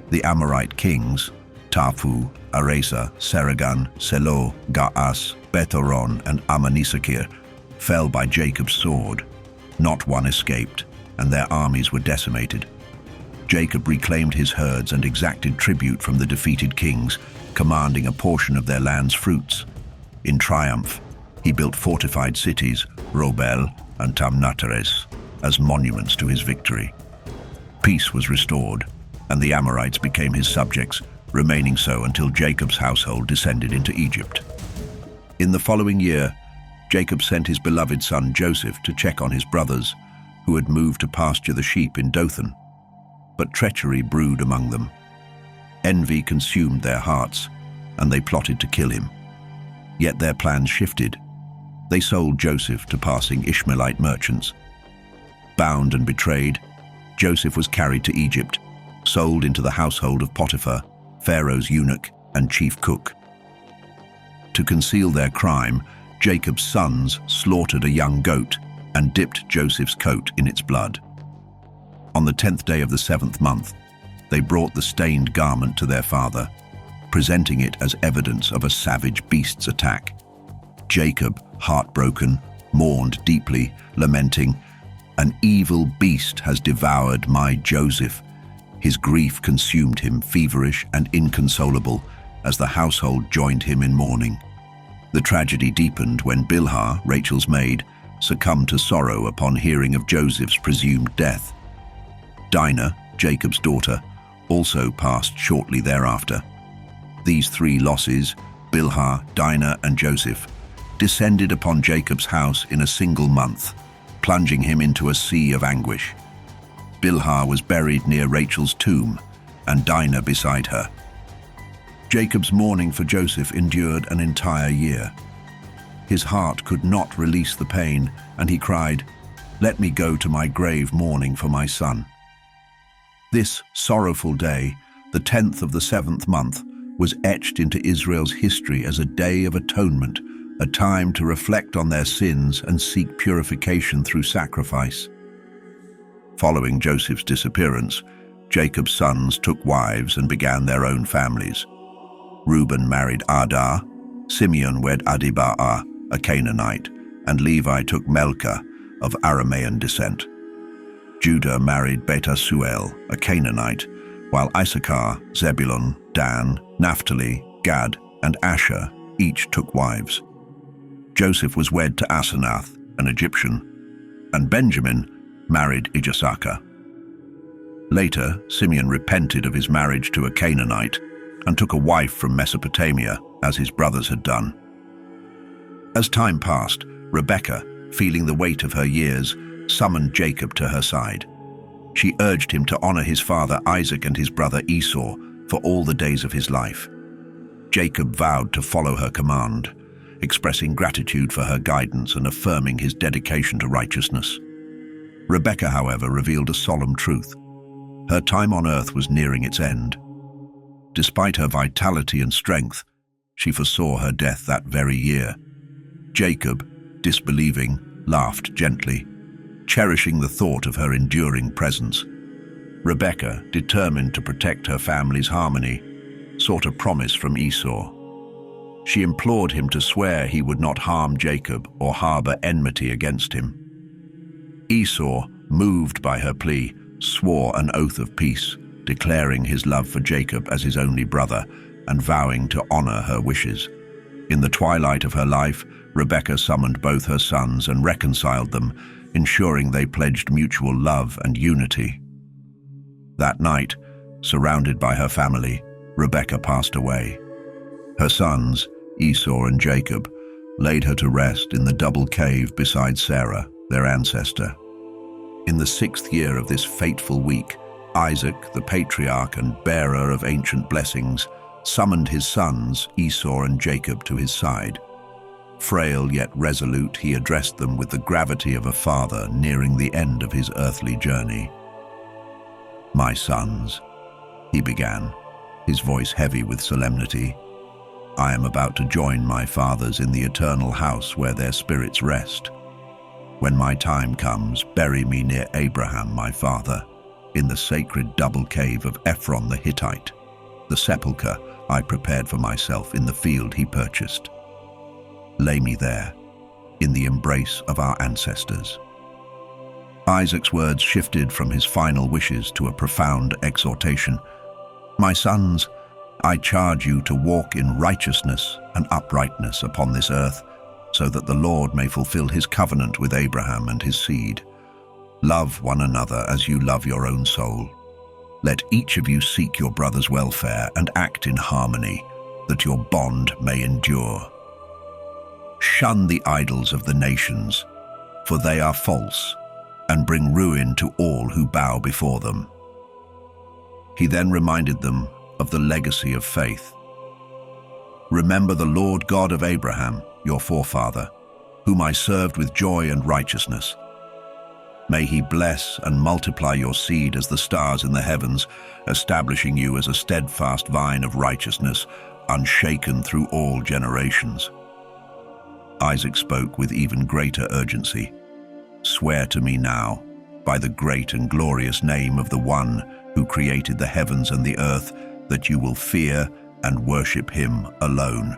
The Amorite kings, Taphu, Aresa, Seragan, Selo, Gaas, Bethoron, and Ammonisakir, fell by Jacob's sword. Not one escaped, and their armies were decimated. Jacob reclaimed his herds and exacted tribute from the defeated kings, commanding a portion of their land's fruits. In triumph, he built fortified cities, Robel and Tamnateres, as monuments to his victory. Peace was restored, and the Amorites became his subjects, remaining so until Jacob's household descended into Egypt. In the following year, Jacob sent his beloved son Joseph to check on his brothers, who had moved to pasture the sheep in Dothan. But treachery brewed among them. Envy consumed their hearts, and they plotted to kill him. Yet their plans shifted. They sold Joseph to passing Ishmaelite merchants. Bound and betrayed, Joseph was carried to Egypt, sold into the household of Potiphar, Pharaoh's eunuch and chief cook. To conceal their crime, Jacob's sons slaughtered a young goat and dipped Joseph's coat in its blood. On the 10th day of the 7th month, they brought the stained garment to their father, presenting it as evidence of a savage beast's attack. Jacob, heartbroken, mourned deeply, lamenting, "An evil beast has devoured my Joseph." His grief consumed him, feverish and inconsolable, as the household joined him in mourning. The tragedy deepened when Bilhah, Rachel's maid, succumbed to sorrow upon hearing of Joseph's presumed death. Dinah, Jacob's daughter, also passed shortly thereafter. These 3 losses, Bilhah, Dinah, and Joseph, descended upon Jacob's house in a single month, plunging him into a sea of anguish. Bilhah was buried near Rachel's tomb, and Dinah beside her. Jacob's mourning for Joseph endured an entire year. His heart could not release the pain, and he cried, "Let me go to my grave mourning for my son." This sorrowful day, the 10th of the 7th month, was etched into Israel's history as a day of atonement, a time to reflect on their sins and seek purification through sacrifice. Following Joseph's disappearance, Jacob's sons took wives and began their own families. Reuben married Adah, Simeon wed Adiba'ah, a Canaanite, and Levi took Melchah, of Aramean descent. Judah married Betasuel, a Canaanite, while Issachar, Zebulun, Dan, Naphtali, Gad, and Asher each took wives. Joseph was wed to Asenath, an Egyptian, and Benjamin married Ijasaka. Later, Simeon repented of his marriage to a Canaanite and took a wife from Mesopotamia, as his brothers had done. As time passed, Rebekah, feeling the weight of her years, summoned Jacob to her side. She urged him to honor his father Isaac and his brother Esau for all the days of his life. Jacob vowed to follow her command, expressing gratitude for her guidance and affirming his dedication to righteousness. Rebekah, however, revealed a solemn truth. Her time on earth was nearing its end. Despite her vitality and strength, she foresaw her death that very year. Jacob, disbelieving, laughed gently, cherishing the thought of her enduring presence. Rebekah, determined to protect her family's harmony, sought a promise from Esau. She implored him to swear he would not harm Jacob or harbor enmity against him. Esau, moved by her plea, swore an oath of peace, declaring his love for Jacob as his only brother and vowing to honor her wishes. In the twilight of her life, Rebekah summoned both her sons and reconciled them, ensuring they pledged mutual love and unity. That night, surrounded by her family, Rebekah passed away. Her sons, Esau and Jacob, laid her to rest in the double cave beside Sarah, their ancestor. In the 6th year of this fateful week, Isaac, the patriarch and bearer of ancient blessings, summoned his sons, Esau and Jacob, to his side. Frail yet resolute, he addressed them with the gravity of a father nearing the end of his earthly journey. "My sons," he began, his voice heavy with solemnity, "I am about to join my fathers in the eternal house where their spirits rest. When my time comes, bury me near Abraham, my father, in the sacred double cave of Ephron the Hittite, the sepulchre I prepared for myself in the field he purchased. Lay me there, in the embrace of our ancestors." Isaac's words shifted from his final wishes to a profound exhortation. "My sons, I charge you to walk in righteousness and uprightness upon this earth, so that the Lord may fulfill his covenant with Abraham and his seed. Love one another as you love your own soul. Let each of you seek your brother's welfare and act in harmony, that your bond may endure. Shun the idols of the nations, for they are false, and bring ruin to all who bow before them." He then reminded them of the legacy of faith. "Remember the Lord God of Abraham, your forefather, whom I served with joy and righteousness. May he bless and multiply your seed as the stars in the heavens, establishing you as a steadfast vine of righteousness, unshaken through all generations." Isaac spoke with even greater urgency. "Swear to me now, by the great and glorious name of the one who created the heavens and the earth, that you will fear and worship him alone.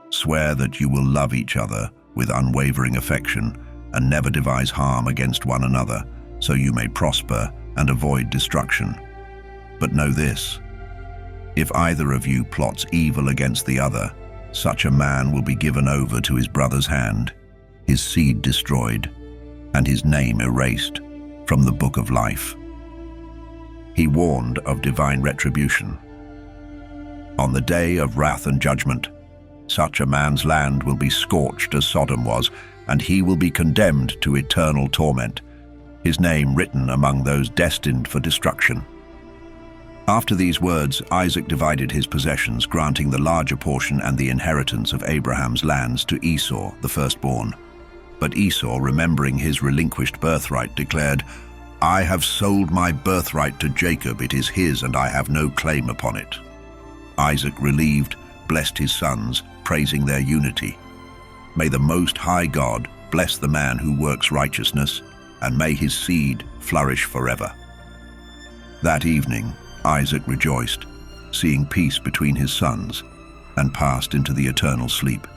Swear that you will love each other with unwavering affection and never devise harm against one another, so you may prosper and avoid destruction. But know this, if either of you plots evil against the other, such a man will be given over to his brother's hand, his seed destroyed, and his name erased from the book of life." He warned of divine retribution. "On the day of wrath and judgment, such a man's land will be scorched as Sodom was, and he will be condemned to eternal torment, his name written among those destined for destruction." After these words, Isaac divided his possessions, granting the larger portion and the inheritance of Abraham's lands to Esau, the firstborn. But Esau, remembering his relinquished birthright, declared, "I have sold my birthright to Jacob. It is his, and I have no claim upon it." Isaac, relieved, blessed his sons, praising their unity. "May the Most High God bless the man who works righteousness, and may his seed flourish forever." That evening, Isaac rejoiced, seeing peace between his sons, and passed into the eternal sleep,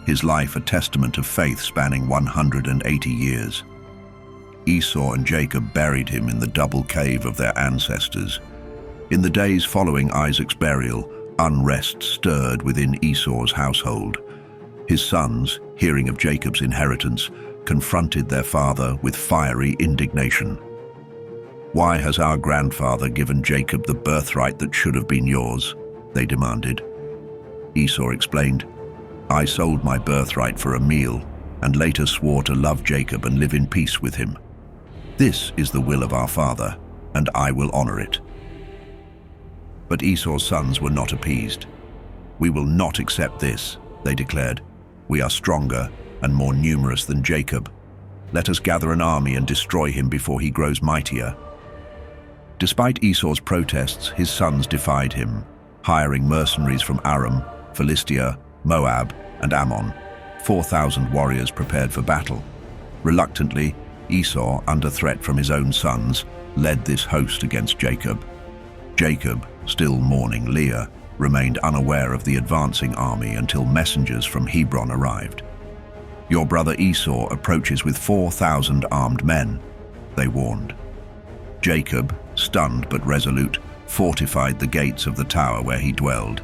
his life a testament of faith spanning 180 years. Esau and Jacob buried him in the double cave of their ancestors. In the days following Isaac's burial, unrest stirred within Esau's household. His sons, hearing of Jacob's inheritance, confronted their father with fiery indignation. "Why has our grandfather given Jacob the birthright that should have been yours?" they demanded. Esau explained, "I sold my birthright for a meal and later swore to love Jacob and live in peace with him. This is the will of our father, and I will honor it." But Esau's sons were not appeased. "We will not accept this," they declared. "We are stronger and more numerous than Jacob. Let us gather an army and destroy him before he grows mightier." Despite Esau's protests, his sons defied him, hiring mercenaries from Aram, Philistia, Moab, and Ammon. 4,000 warriors prepared for battle. Reluctantly, Esau, under threat from his own sons, led this host against Jacob. Jacob, still mourning Leah, remained unaware of the advancing army until messengers from Hebron arrived. "Your brother Esau approaches with 4,000 armed men," they warned. Jacob, stunned but resolute, fortified the gates of the tower where he dwelled.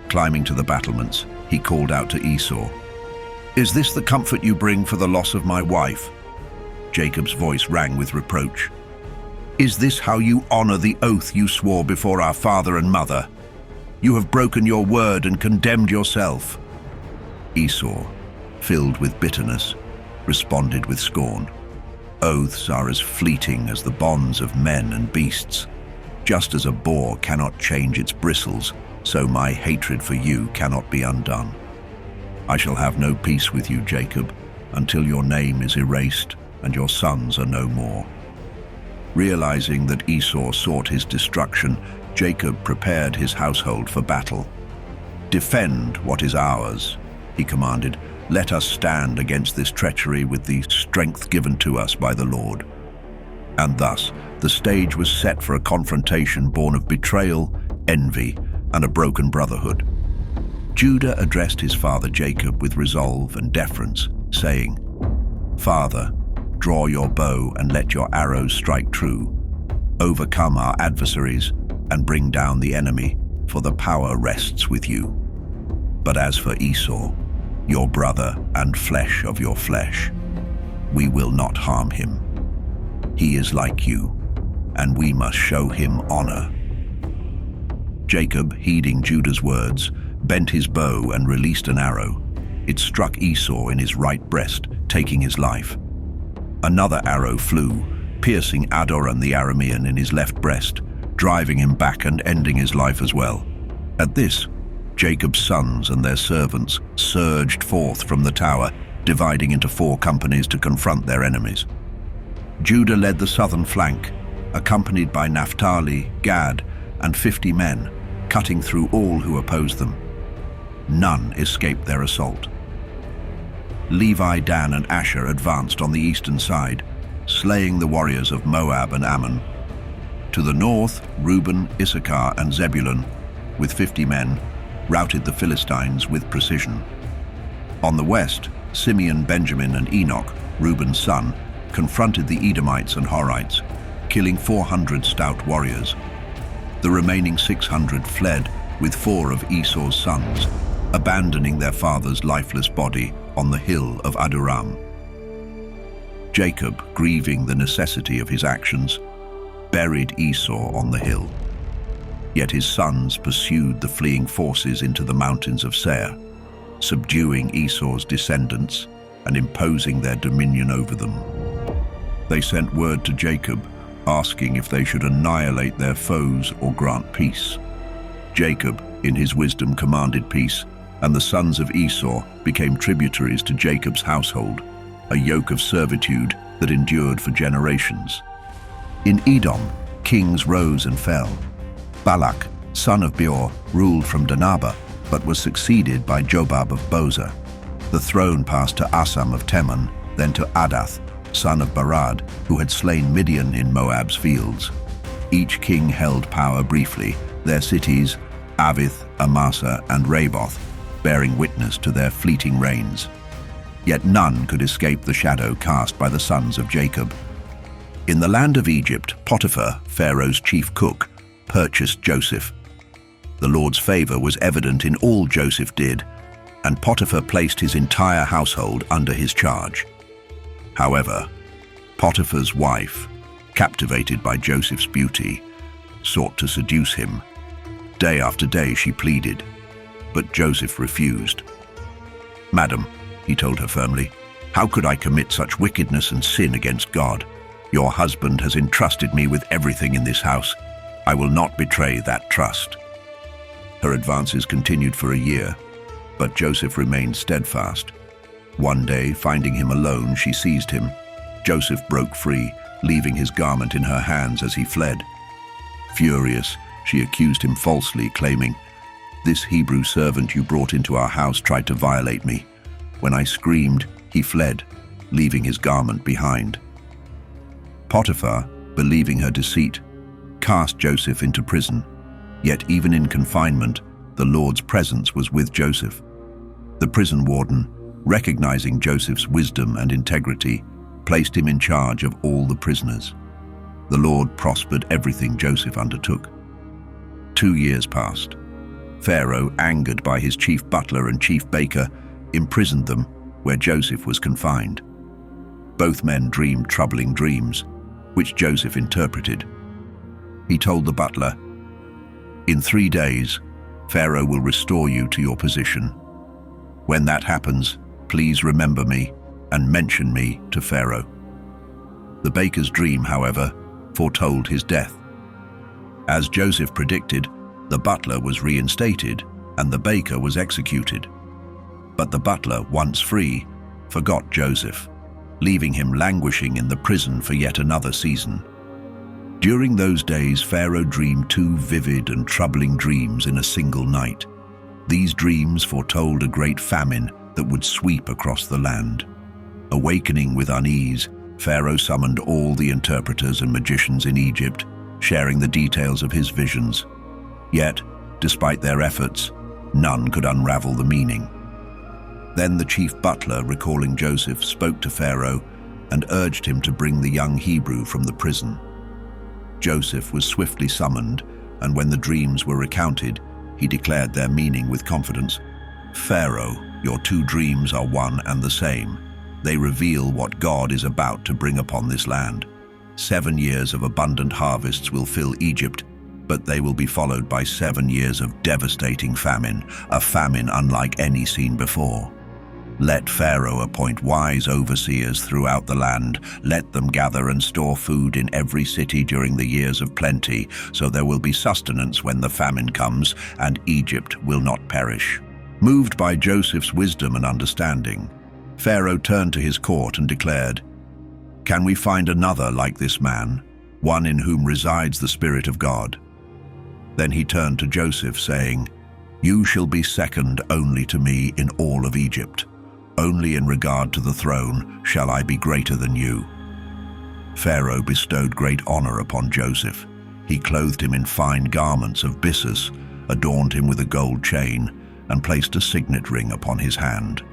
Climbing to the battlements, he called out to Esau, "Is this the comfort you bring for the loss of my wife?" Jacob's voice rang with reproach. "Is this how you honor the oath you swore before our father and mother? You have broken your word and condemned yourself." Esau, filled with bitterness, responded with scorn. "Oaths are as fleeting as the bonds of men and beasts. Just as a boar cannot change its bristles, so my hatred for you cannot be undone. I shall have no peace with you, Jacob, until your name is erased and your sons are no more." Realizing that Esau sought his destruction, Jacob prepared his household for battle. "Defend what is ours," he commanded. "Let us stand against this treachery with the strength given to us by the Lord." And thus, the stage was set for a confrontation born of betrayal, envy, and a broken brotherhood. Judah addressed his father Jacob with resolve and deference, saying, "Father, draw your bow and let your arrows strike true. Overcome our adversaries and bring down the enemy, for the power rests with you. But as for Esau, your brother and flesh of your flesh, we will not harm him. He is like you, and we must show him honor." Jacob, heeding Judah's words, bent his bow and released an arrow. It struck Esau in his right breast, taking his life. Another arrow flew, piercing Adoram the Aramean in his left breast, driving him back and ending his life as well. At this, Jacob's sons and their servants surged forth from the tower, dividing into 4 companies to confront their enemies. Judah led the southern flank, accompanied by Naphtali, Gad, and 50 men, cutting through all who opposed them. None escaped their assault. Levi, Dan, and Asher advanced on the eastern side, slaying the warriors of Moab and Ammon. To the north, Reuben, Issachar, and Zebulun, with 50 men, routed the Philistines with precision. On the west, Simeon, Benjamin, and Enoch, Reuben's son, confronted the Edomites and Horites, killing 400 stout warriors. The remaining 600 fled with 4 of Esau's sons, abandoning their father's lifeless body on the hill of Aduram. Jacob, grieving the necessity of his actions, buried Esau on the hill. Yet his sons pursued the fleeing forces into the mountains of Seir, subduing Esau's descendants and imposing their dominion over them. They sent word to Jacob, asking if they should annihilate their foes or grant peace. Jacob, in his wisdom, commanded peace, and the sons of Esau became tributaries to Jacob's household, a yoke of servitude that endured for generations. In Edom, kings rose and fell. Balak, son of Beor, ruled from Dinaba, but was succeeded by Jobab of Bozrah. The throne passed to Asam of Teman, then to Adath, son of Barad, who had slain Midian in Moab's fields. Each king held power briefly, their cities, Avith, Amasa, and Raboth, bearing witness to their fleeting reigns. Yet none could escape the shadow cast by the sons of Jacob. In the land of Egypt, Potiphar, Pharaoh's chief cook, purchased Joseph. The Lord's favor was evident in all Joseph did, and Potiphar placed his entire household under his charge. However, Potiphar's wife, captivated by Joseph's beauty, sought to seduce him. Day after day she pleaded, but Joseph refused. "Madam," he told her firmly, "how could I commit such wickedness and sin against God? Your husband has entrusted me with everything in this house. I will not betray that trust." Her advances continued for a year, but Joseph remained steadfast. One day, finding him alone, she seized him. Joseph broke free, leaving his garment in her hands as he fled. Furious, She accused him falsely, claiming, "This Hebrew servant you brought into our house tried to violate me. When I screamed, he fled, leaving his garment behind." Potiphar, believing her deceit, cast Joseph into prison. Yet even in confinement, the Lord's presence was with Joseph. The prison warden, recognizing Joseph's wisdom and integrity, placed him in charge of all the prisoners. The Lord prospered everything Joseph undertook. 2 years passed. Pharaoh, angered by his chief butler and chief baker, imprisoned them where Joseph was confined. Both men dreamed troubling dreams, which Joseph interpreted. He told the butler, "In 3 days, Pharaoh will restore you to your position. When that happens, please remember me and mention me to Pharaoh." The baker's dream, however, foretold his death. As Joseph predicted, the butler was reinstated and the baker was executed. But the butler, once free, forgot Joseph, leaving him languishing in the prison for yet another season. During those days, Pharaoh dreamed 2 vivid and troubling dreams in a single night. These dreams foretold a great famine that would sweep across the land. Awakening with unease, Pharaoh summoned all the interpreters and magicians in Egypt, sharing the details of his visions. Yet, despite their efforts, none could unravel the meaning. Then the chief butler, recalling Joseph, spoke to Pharaoh and urged him to bring the young Hebrew from the prison. Joseph was swiftly summoned, and when the dreams were recounted, he declared their meaning with confidence. "Pharaoh, your 2 dreams are one and the same. They reveal what God is about to bring upon this land. 7 years of abundant harvests will fill Egypt, but they will be followed by 7 years of devastating famine, a famine unlike any seen before. Let Pharaoh appoint wise overseers throughout the land. Let them gather and store food in every city during the years of plenty, so there will be sustenance when the famine comes, and Egypt will not perish." Moved by Joseph's wisdom and understanding, Pharaoh turned to his court and declared, "Can we find another like this man, one in whom resides the Spirit of God?" Then he turned to Joseph, saying, "You shall be second only to me in all of Egypt. Only in regard to the throne shall I be greater than you." Pharaoh bestowed great honor upon Joseph. He clothed him in fine garments of byssus, adorned him with a gold chain, and placed a signet ring upon his hand.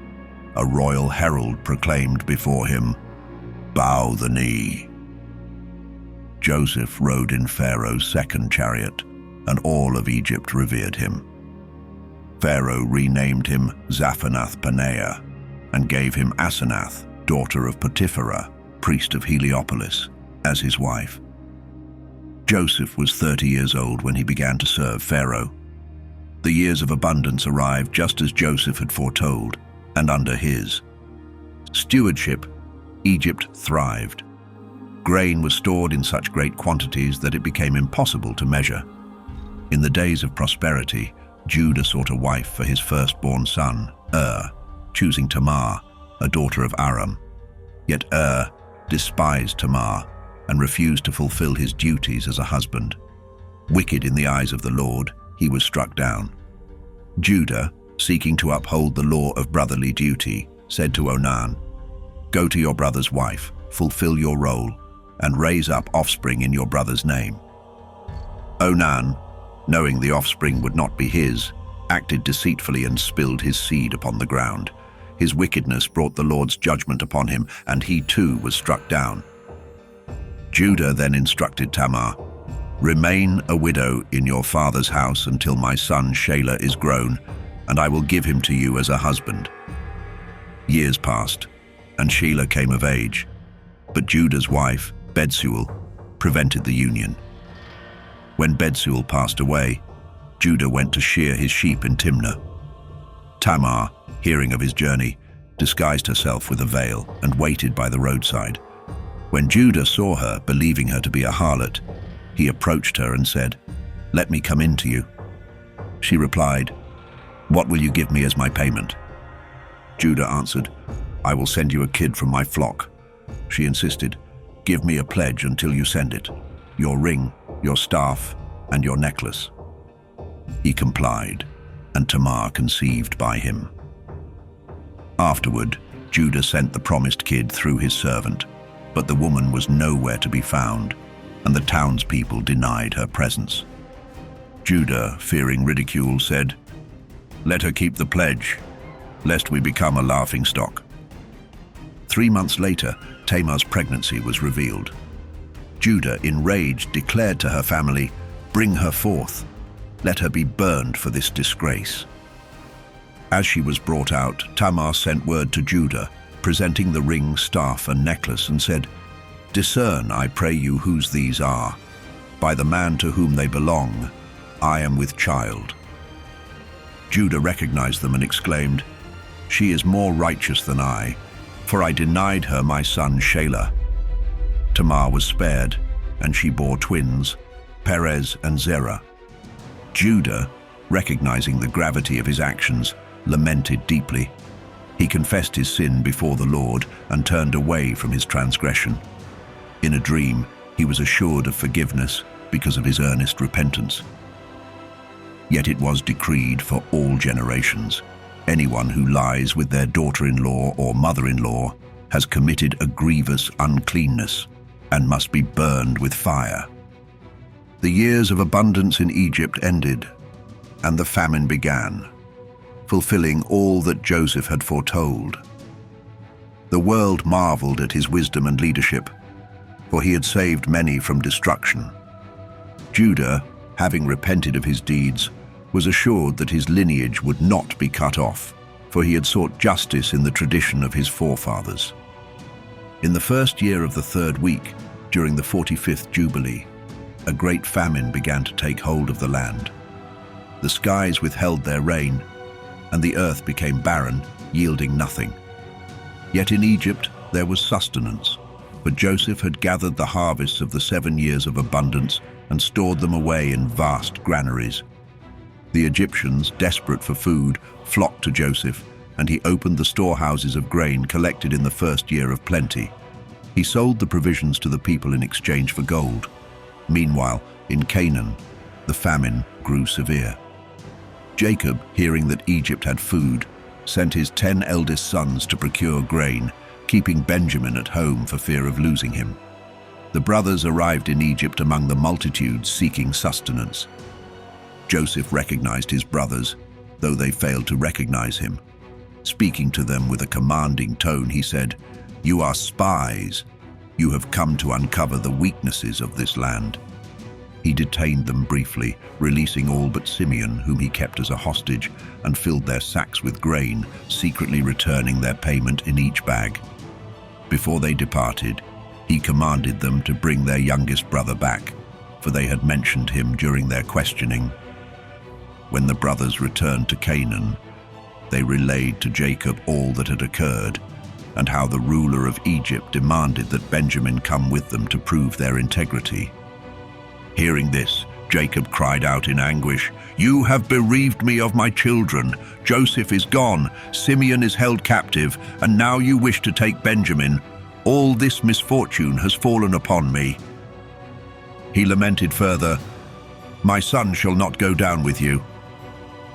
A royal herald proclaimed before him, "Bow the knee." Joseph rode in Pharaoh's second chariot, and all of Egypt revered him. Pharaoh renamed him Zaphanath-Paneah, and gave him Asenath, daughter of Potiphera, priest of Heliopolis, as his wife. Joseph was 30 years old when he began to serve Pharaoh. The years of abundance arrived just as Joseph had foretold, and under his stewardship, Egypt thrived. Grain was stored in such great quantities that it became impossible to measure. In the days of prosperity, Judah sought a wife for his firstborn son, choosing Tamar, a daughter of Aram. Yet despised Tamar and refused to fulfill his duties as a husband. Wicked in the eyes of the Lord, he was struck down. Judah, seeking to uphold the law of brotherly duty, said to Onan, "Go to your brother's wife, fulfill your role, and raise up offspring in your brother's name." Onan, knowing the offspring would not be his, acted deceitfully and spilled his seed upon the ground. His wickedness brought the Lord's judgment upon him, and he too was struck down. Judah then instructed Tamar, "Remain a widow in your father's house until my son Shelah is grown, and I will give him to you as a husband." Years passed, and Shelah came of age, but Judah's wife, Bethuel, prevented the union. When Bethuel passed away, Judah went to shear his sheep in Timnah. Tamar, hearing of his journey, disguised herself with a veil and waited by the roadside. When Judah saw her, believing her to be a harlot, he approached her and said, "Let me come in to you." She replied, "What will you give me as my payment?" Judah answered, "I will send you a kid from my flock." She insisted, "Give me a pledge until you send it, your ring, your staff, and your necklace." He complied, and Tamar conceived by him. Afterward, Judah sent the promised kid through his servant, but the woman was nowhere to be found, and the townspeople denied her presence. Judah, fearing ridicule, said, "Let her keep the pledge, lest we become a laughingstock." 3 months later, Tamar's pregnancy was revealed. Judah, enraged, declared to her family, "Bring her forth. Let her be burned for this disgrace." As she was brought out, Tamar sent word to Judah, presenting the ring, staff, and necklace, and said, "Discern, I pray you, whose these are. By the man to whom they belong, I am with child." Judah recognized them and exclaimed, "She is more righteous than I, for I denied her my son Shelah." Tamar was spared, and she bore twins, Perez and Zerah. Judah, recognizing the gravity of his actions, lamented deeply. He confessed his sin before the Lord and turned away from his transgression. In a dream, he was assured of forgiveness because of his earnest repentance. Yet it was decreed for all generations. Anyone who lies with their daughter-in-law or mother-in-law has committed a grievous uncleanness and must be burned with fire. The years of abundance in Egypt ended, and the famine began, fulfilling all that Joseph had foretold. The world marveled at his wisdom and leadership, for he had saved many from destruction. Judah, having repented of his deeds, was assured that his lineage would not be cut off, for he had sought justice in the tradition of his forefathers. In the first year of the 3rd week, during the 45th Jubilee, a great famine began to take hold of the land. The skies withheld their rain, and the earth became barren, yielding nothing. Yet in Egypt there was sustenance, for Joseph had gathered the harvests of the 7 years of abundance and stored them away in vast granaries. The Egyptians, desperate for food, flocked to Joseph, and he opened the storehouses of grain collected in the first year of plenty. He sold the provisions to the people in exchange for gold. Meanwhile, in Canaan, the famine grew severe. Jacob, hearing that Egypt had food, sent his 10 eldest sons to procure grain, keeping Benjamin at home for fear of losing him. The brothers arrived in Egypt among the multitudes seeking sustenance. Joseph recognized his brothers, though they failed to recognize him. Speaking to them with a commanding tone, he said, "You are spies. You have come to uncover the weaknesses of this land." He detained them briefly, releasing all but Simeon, whom he kept as a hostage, and filled their sacks with grain, secretly returning their payment in each bag. Before they departed, he commanded them to bring their youngest brother back, for they had mentioned him during their questioning. When the brothers returned to Canaan, they relayed to Jacob all that had occurred, and how the ruler of Egypt demanded that Benjamin come with them to prove their integrity. Hearing this, Jacob cried out in anguish, "You have bereaved me of my children. Joseph is gone, Simeon is held captive, and now you wish to take Benjamin. All this misfortune has fallen upon me." He lamented further, "My son shall not go down with you.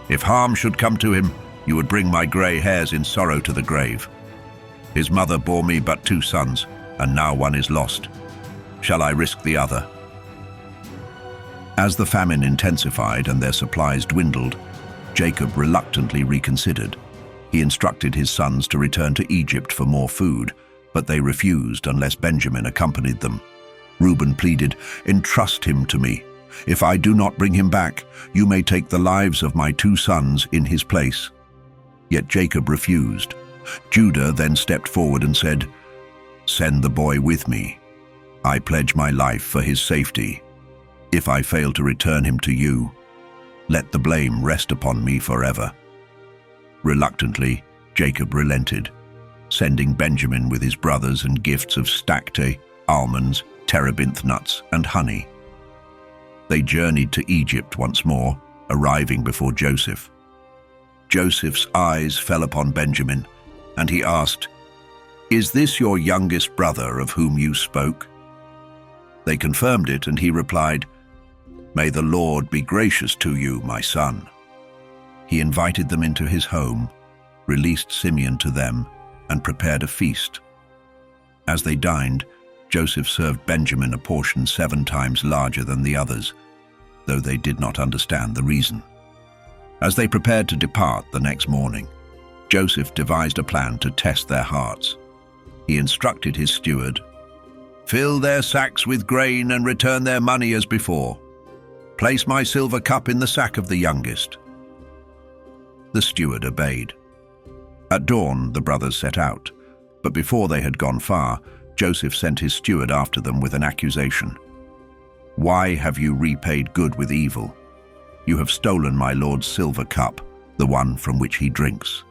If harm should come to him, you would bring my grey hairs in sorrow to the grave. His mother bore me but 2 sons, and now one is lost. Shall I risk the other?" As the famine intensified and their supplies dwindled, Jacob reluctantly reconsidered. He instructed his sons to return to Egypt for more food, but they refused unless Benjamin accompanied them. Reuben pleaded, "Entrust him to me. If I do not bring him back, you may take the lives of my 2 sons in his place." Yet Jacob refused. Judah then stepped forward and said, "Send the boy with me. I pledge my life for his safety. If I fail to return him to you, let the blame rest upon me forever." Reluctantly, Jacob relented, sending Benjamin with his brothers and gifts of stacte, almonds, terebinth nuts, and honey. They journeyed to Egypt once more, arriving before Joseph. Joseph's eyes fell upon Benjamin, and he asked, "Is this your youngest brother of whom you spoke?" They confirmed it, and he replied, May the Lord be gracious to you, my son." He invited them into his home, released Simeon to them, and prepared a feast. As they dined, Joseph served Benjamin a portion 7 times larger than the others, though they did not understand the reason. As they prepared to depart the next morning, Joseph devised a plan to test their hearts. He instructed his steward, "Fill their sacks with grain and return their money as before. Place my silver cup in the sack of the youngest." The steward obeyed. At dawn, the brothers set out, but before they had gone far, Joseph sent his steward after them with an accusation. "Why have you repaid good with evil? You have stolen my lord's silver cup, the one from which he drinks."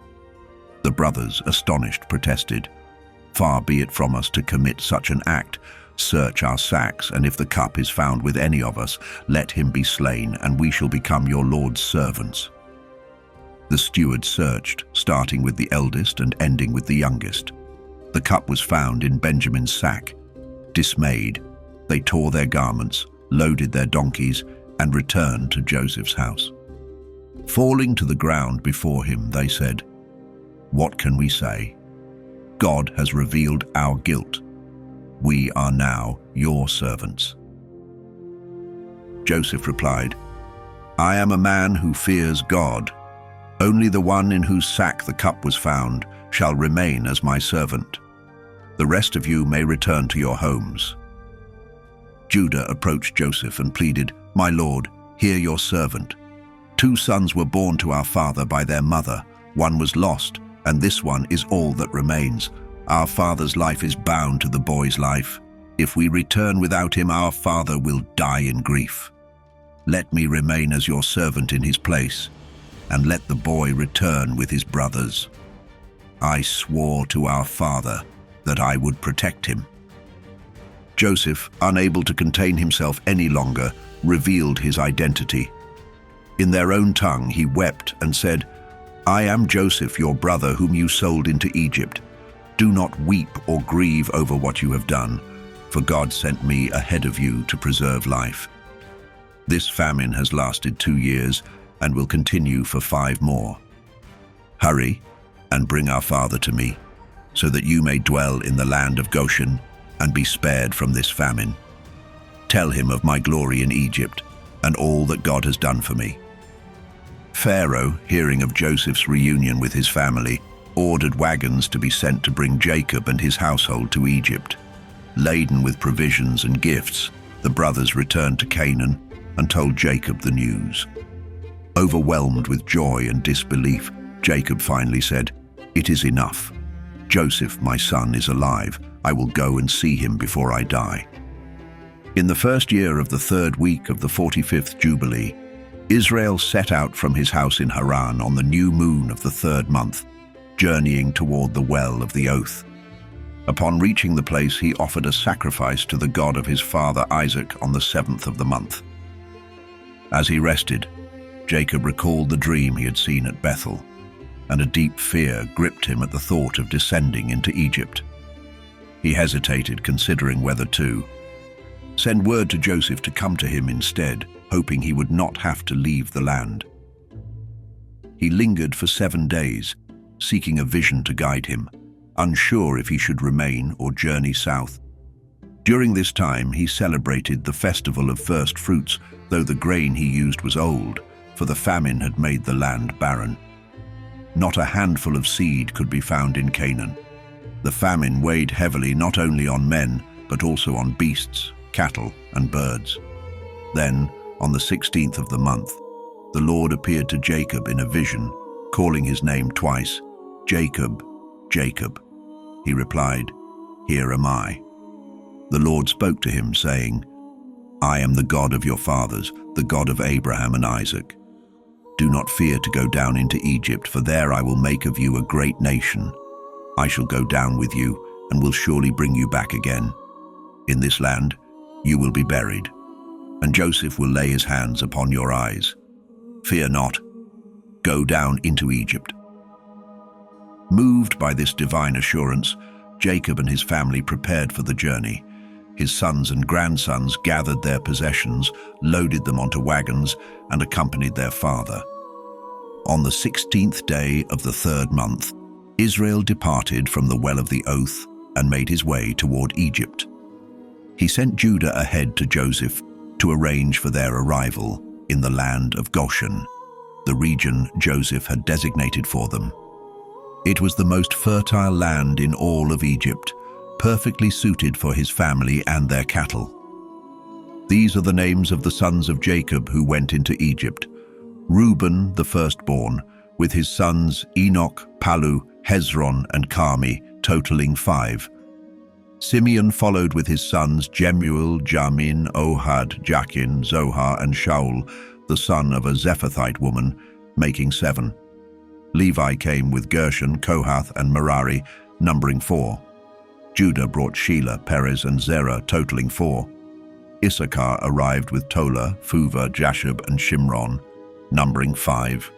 The brothers, astonished, protested, "Far be it from us to commit such an act. Search our sacks, and if the cup is found with any of us, let him be slain, and we shall become your lord's servants." The steward searched, starting with the eldest and ending with the youngest. The cup was found in Benjamin's sack. Dismayed, they tore their garments, loaded their donkeys, and returned to Joseph's house. Falling to the ground before him, they said, "What can we say? God has revealed our guilt. We are now your servants." Joseph replied, "I am a man who fears God. Only the one in whose sack the cup was found shall remain as my servant. The rest of you may return to your homes." Judah approached Joseph and pleaded, "My lord, hear your servant. 2 sons were born to our father by their mother. One was lost, and this one is all that remains. Our father's life is bound to the boy's life. If we return without him, our father will die in grief. Let me remain as your servant in his place, and let the boy return with his brothers. I swore to our father that I would protect him." Joseph, unable to contain himself any longer, revealed his identity. In their own tongue he wept and said, "I am Joseph, your brother, whom you sold into Egypt. Do not weep or grieve over what you have done, for God sent me ahead of you to preserve life. This famine has lasted 2 years and will continue for 5 more. Hurry and bring our father to me, so that you may dwell in the land of Goshen and be spared from this famine. Tell him of my glory in Egypt and all that God has done for me." Pharaoh, hearing of Joseph's reunion with his family, ordered wagons to be sent to bring Jacob and his household to Egypt. Laden with provisions and gifts, the brothers returned to Canaan and told Jacob the news. Overwhelmed with joy and disbelief, Jacob finally said, "It is enough. Joseph, my son, is alive. I will go and see him before I die." In the first year of the 3rd week of the 45th Jubilee, Israel set out from his house in Haran on the new moon of the 3rd month, journeying toward the well of the oath. Upon reaching the place, he offered a sacrifice to the God of his father Isaac on the 7th of the month. As he rested, Jacob recalled the dream he had seen at Bethel, and a deep fear gripped him at the thought of descending into Egypt. He hesitated, considering whether to send word to Joseph to come to him instead, hoping he would not have to leave the land. He lingered for 7 days, seeking a vision to guide him, unsure if he should remain or journey south. During this time, he celebrated the festival of first fruits, though the grain he used was old, for the famine had made the land barren. Not a handful of seed could be found in Canaan. The famine weighed heavily not only on men, but also on beasts, cattle, and birds. Then, on the 16th of the month, the Lord appeared to Jacob in a vision, calling his name twice, "Jacob, Jacob." He replied, "Here am I." The Lord spoke to him, saying, "I am the God of your fathers, the God of Abraham and Isaac. Do not fear to go down into Egypt, for there I will make of you a great nation. I shall go down with you and will surely bring you back again. In this land you will be buried, and Joseph will lay his hands upon your eyes. Fear not. Go down into Egypt." Moved by this divine assurance, Jacob and his family prepared for the journey. His sons and grandsons gathered their possessions, loaded them onto wagons, and accompanied their father. On the 16th day of the 3rd month, Israel departed from the well of the oath and made his way toward Egypt. He sent Judah ahead to Joseph to arrange for their arrival in the land of Goshen, the region Joseph had designated for them. It was the most fertile land in all of Egypt, perfectly suited for his family and their cattle. These are the names of the sons of Jacob who went into Egypt. Reuben, the firstborn, with his sons Enoch, Palu, Hezron, and Carmi, totaling 5. Simeon followed with his sons Jemuel, Jamin, Ohad, Jachin, Zohar, and Shaul, the son of a Zephathite woman, making 7. Levi came with Gershon, Kohath, and Merari, numbering 4. Judah brought Shelah, Perez, and Zerah, totaling 4. Issachar arrived with Tola, Phuva, Jashub, and Shimron, numbering 5.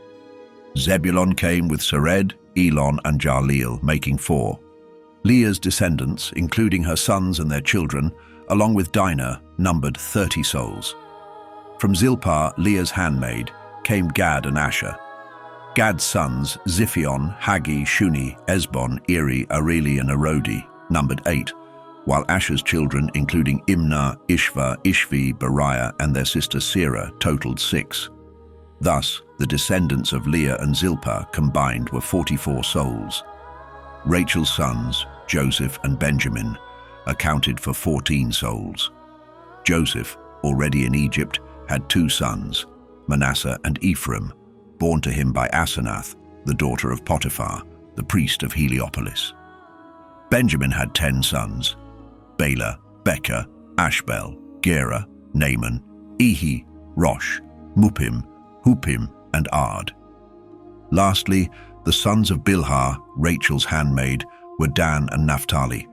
Zebulun came with Sered, Elon, and Jaleel, making 4. Leah's descendants, including her sons and their children, along with Dinah, numbered 30 souls. From Zilpah, Leah's handmaid, came Gad and Asher. Gad's sons, Ziphion, Haggi, Shuni, Esbon, Eri, Areli, and Arodi, numbered 8, while Asher's children, including Imnah, Ishva, Ishvi, Beriah, and their sister Serah, totaled 6. Thus, the descendants of Leah and Zilpah combined were 44 souls. Rachel's sons, Joseph and Benjamin, accounted for 14 souls. Joseph, already in Egypt, had 2 sons, Manasseh and Ephraim, born to him by Asenath, the daughter of Potiphar, the priest of Heliopolis. Benjamin had 10 sons, Bela, Becher, Ashbel, Gera, Naaman, Ehi, Rosh, Muppim, Huppim, and Ard. Lastly, the sons of Bilhah, Rachel's handmaid, were Dan and Naphtali.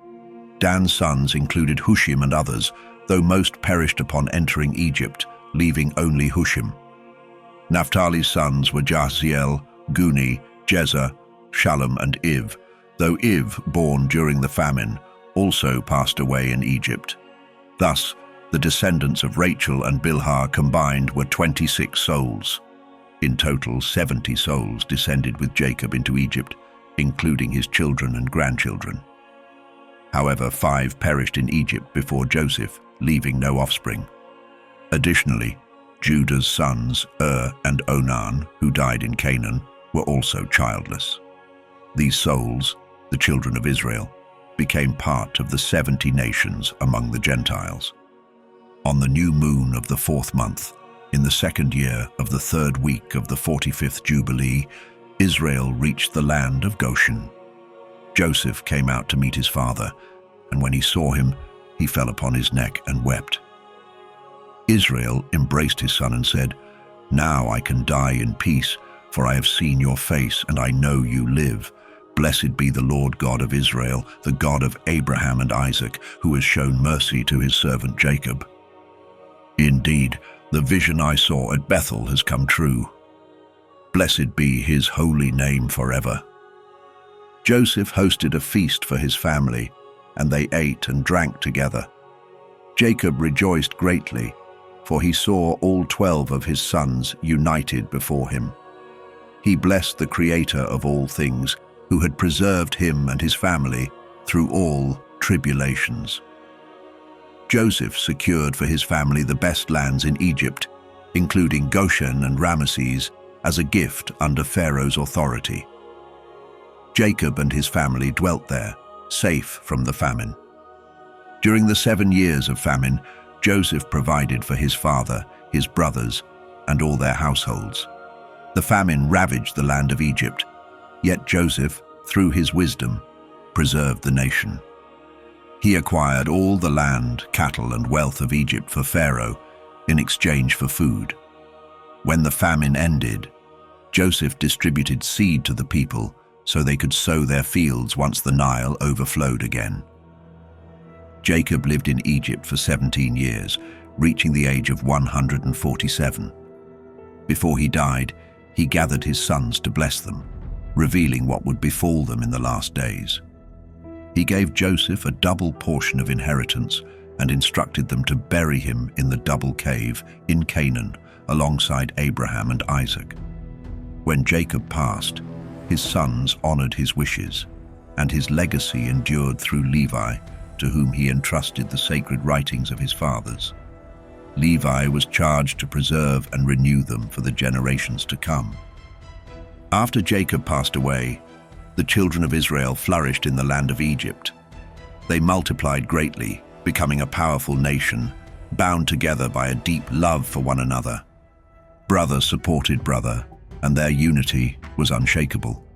Dan's sons included Hushim and others, though most perished upon entering Egypt, leaving only Hushim. Naphtali's sons were Jahziel, Guni, Jezer, Shallum, and Iv, though Iv, born during the famine, also passed away in Egypt. Thus, the descendants of Rachel and Bilhah combined were 26 souls. In total, 70 souls descended with Jacob into Egypt, including his children and grandchildren. However, 5 perished in Egypt before Joseph, leaving no offspring. Additionally, Judah's sons, and Onan, who died in Canaan, were also childless. These souls, the children of Israel, became part of the 70 nations among the Gentiles. On the new moon of the 4th month, in the 2nd year of the 3rd week of the 45th Jubilee, Israel reached the land of Goshen. Joseph came out to meet his father, and when he saw him, he fell upon his neck and wept. Israel embraced his son and said, "Now I can die in peace, for I have seen your face, and I know you live. Blessed be the Lord God of Israel, the God of Abraham and Isaac, who has shown mercy to his servant Jacob. Indeed, the vision I saw at Bethel has come true. Blessed be his holy name forever." Joseph hosted a feast for his family, and they ate and drank together. Jacob rejoiced greatly, for he saw all 12 of his sons united before him. He blessed the Creator of all things, who had preserved him and his family through all tribulations. Joseph secured for his family the best lands in Egypt, including Goshen and Ramesses, as a gift under Pharaoh's authority. Jacob and his family dwelt there, safe from the famine. During the 7 years of famine, Joseph provided for his father, his brothers, and all their households. The famine ravaged the land of Egypt, yet Joseph, through his wisdom, preserved the nation. He acquired all the land, cattle, and wealth of Egypt for Pharaoh in exchange for food. When the famine ended, Joseph distributed seed to the people so they could sow their fields once the Nile overflowed again. Jacob lived in Egypt for 17 years, reaching the age of 147. Before he died, he gathered his sons to bless them, revealing what would befall them in the last days. He gave Joseph a double portion of inheritance and instructed them to bury him in the double cave in Canaan alongside Abraham and Isaac. When Jacob passed, his sons honored his wishes, and his legacy endured through Levi, to whom he entrusted the sacred writings of his fathers. Levi was charged to preserve and renew them for the generations to come. After Jacob passed away, the children of Israel flourished in the land of Egypt. They multiplied greatly, becoming a powerful nation, bound together by a deep love for one another. Brother supported brother, and their unity was unshakable.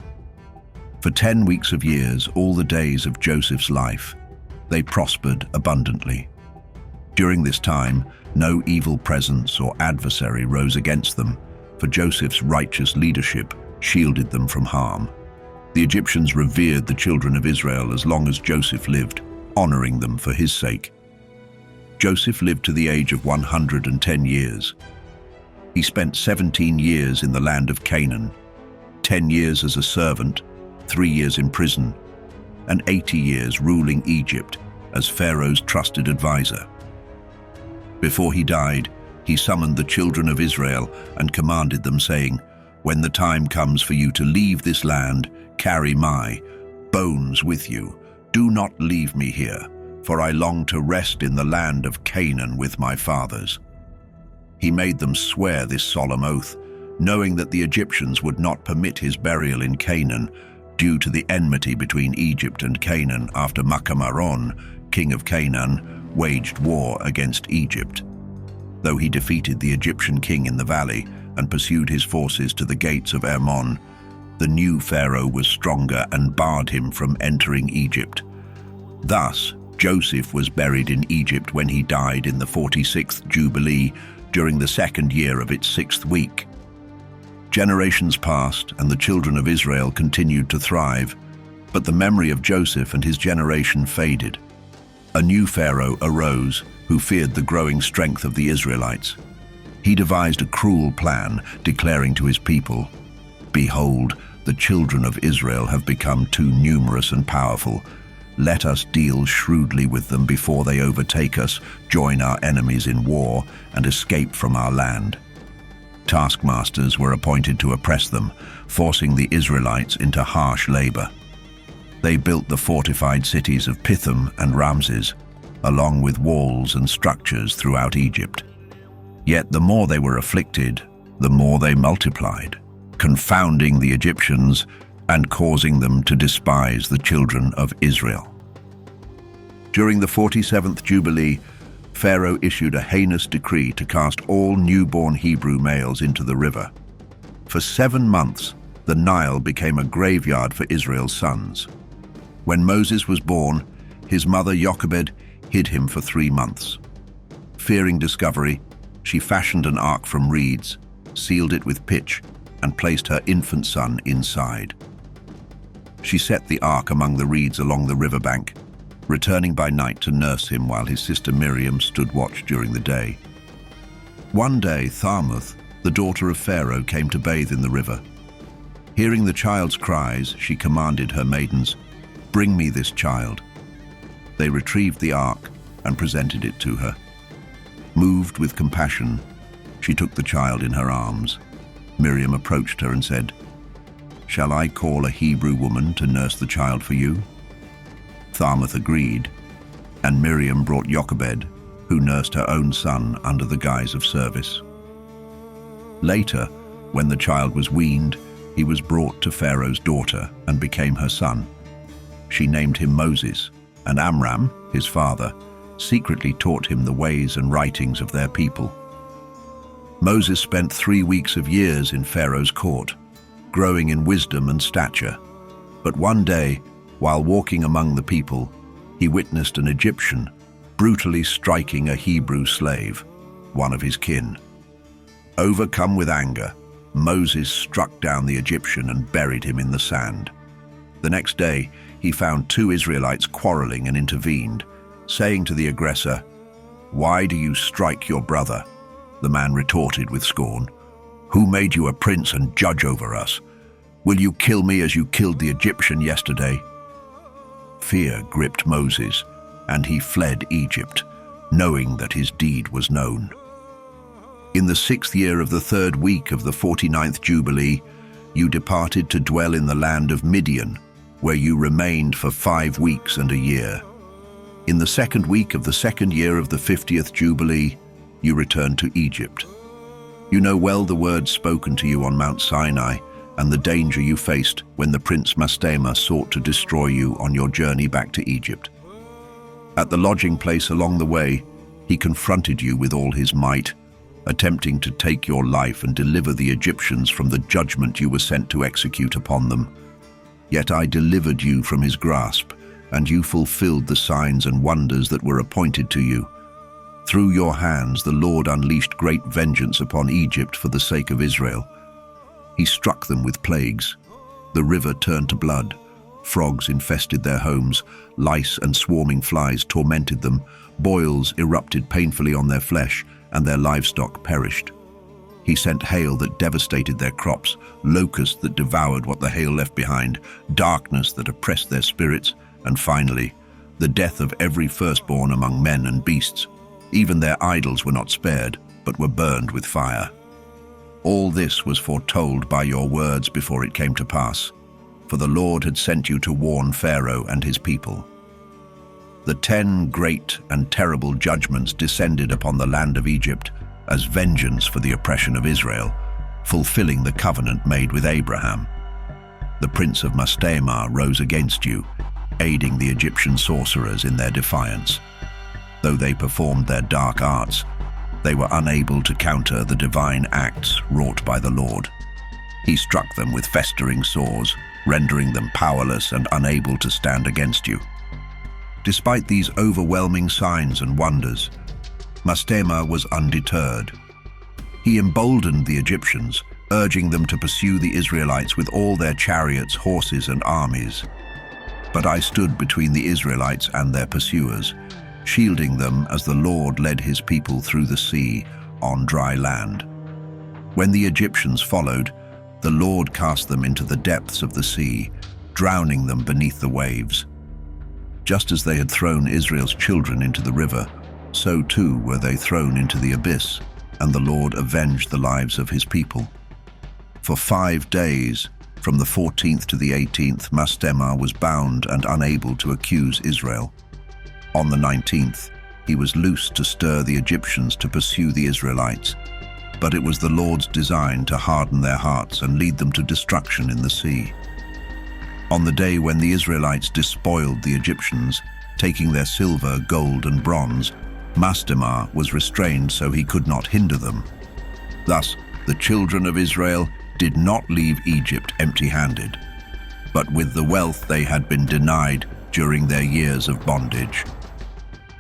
For 10 weeks of years, all the days of Joseph's life, they prospered abundantly. During this time, no evil presence or adversary rose against them, for Joseph's righteous leadership shielded them from harm. The Egyptians revered the children of Israel as long as Joseph lived, honoring them for his sake. Joseph lived to the age of 110 years. He spent 17 years in the land of Canaan, 10 years as a servant, 3 years in prison, and 80 years ruling Egypt as Pharaoh's trusted advisor. Before he died, he summoned the children of Israel and commanded them, saying, "When the time comes for you to leave this land, carry my bones with you. Do not leave me here, for I long to rest in the land of Canaan with my fathers." He made them swear this solemn oath, knowing that the Egyptians would not permit his burial in Canaan due to the enmity between Egypt and Canaan after Makamaron, king of Canaan, waged war against Egypt. Though he defeated the Egyptian king in the valley and pursued his forces to the gates of Hermon, the new Pharaoh was stronger and barred him from entering Egypt. Thus, Joseph was buried in Egypt when he died in the 46th Jubilee during the second year of its 6th week. Generations passed and the children of Israel continued to thrive, but the memory of Joseph and his generation faded. A new Pharaoh arose who feared the growing strength of the Israelites. He devised a cruel plan, declaring to his people, "Behold, the children of Israel have become too numerous and powerful. Let us deal shrewdly with them before they overtake us, join our enemies in war, and escape from our land." Taskmasters were appointed to oppress them, forcing the Israelites into harsh labor. They built the fortified cities of Pithom and Ramses, along with walls and structures throughout Egypt. Yet the more they were afflicted, the more they multiplied, confounding the Egyptians and causing them to despise the children of Israel. During the 47th Jubilee, Pharaoh issued a heinous decree to cast all newborn Hebrew males into the river. For 7 months, the Nile became a graveyard for Israel's sons. When Moses was born, his mother Jochebed hid him for 3 months. Fearing discovery, she fashioned an ark from reeds, sealed it with pitch, and placed her infant son inside. She set the ark among the reeds along the riverbank, returning by night to nurse him while his sister Miriam stood watch during the day. One day, Tharmuth, the daughter of Pharaoh, came to bathe in the river. Hearing the child's cries, she commanded her maidens, "Bring me this child." They retrieved the ark and presented it to her. Moved with compassion, she took the child in her arms. Miriam approached her and said, "Shall I call a Hebrew woman to nurse the child for you?" Tharmuth agreed, and Miriam brought Jochebed, who nursed her own son under the guise of service. Later, when the child was weaned, he was brought to Pharaoh's daughter and became her son. She named him Moses, and Amram, his father, secretly taught him the ways and writings of their people. Moses spent 3 weeks of years in Pharaoh's court, growing in wisdom and stature. But one day, while walking among the people, he witnessed an Egyptian brutally striking a Hebrew slave, one of his kin. Overcome with anger, Moses struck down the Egyptian and buried him in the sand. The next day, he found 2 Israelites quarreling and intervened, saying to the aggressor, "Why do you strike your brother?" The man retorted with scorn, "Who made you a prince and judge over us? Will you kill me as you killed the Egyptian yesterday?" Fear gripped Moses, and he fled Egypt, knowing that his deed was known. In the 6th year of the 3rd week of the 49th Jubilee, you departed to dwell in the land of Midian, where you remained for 5 weeks and a year. In the 2nd week of the 2nd year of the 50th Jubilee, you returned to Egypt. You know well the words spoken to you on Mount Sinai and the danger you faced when the prince Mastema sought to destroy you on your journey back to Egypt. At the lodging place along the way, he confronted you with all his might, attempting to take your life and deliver the Egyptians from the judgment you were sent to execute upon them. Yet I delivered you from his grasp, and you fulfilled the signs and wonders that were appointed to you. Through your hands the Lord unleashed great vengeance upon Egypt for the sake of Israel. He struck them with plagues. The river turned to blood. Frogs infested their homes. Lice and swarming flies tormented them. Boils erupted painfully on their flesh, and their livestock perished. He sent hail that devastated their crops, locusts that devoured what the hail left behind, darkness that oppressed their spirits, and finally, the death of every firstborn among men and beasts. Even their idols were not spared, but were burned with fire. All this was foretold by your words before it came to pass, for the Lord had sent you to warn Pharaoh and his people. The 10 great and terrible judgments descended upon the land of Egypt as vengeance for the oppression of Israel, fulfilling the covenant made with Abraham. The prince of Mastema rose against you, aiding the Egyptian sorcerers in their defiance. Though they performed their dark arts, they were unable to counter the divine acts wrought by the Lord. He struck them with festering sores, rendering them powerless and unable to stand against you. Despite these overwhelming signs and wonders, Mastema was undeterred. He emboldened the Egyptians, urging them to pursue the Israelites with all their chariots, horses, and armies. But I stood between the Israelites and their pursuers, shielding them as the Lord led his people through the sea on dry land. When the Egyptians followed, the Lord cast them into the depths of the sea, drowning them beneath the waves. Just as they had thrown Israel's children into the river, so too were they thrown into the abyss, and the Lord avenged the lives of his people. For 5 days, from the 14th to the 18th, Mastema was bound and unable to accuse Israel. On the 19th, he was loosed to stir the Egyptians to pursue the Israelites, but it was the Lord's design to harden their hearts and lead them to destruction in the sea. On the day when the Israelites despoiled the Egyptians, taking their silver, gold, and bronze, Mastema was restrained so he could not hinder them. Thus, the children of Israel did not leave Egypt empty-handed, but with the wealth they had been denied during their years of bondage.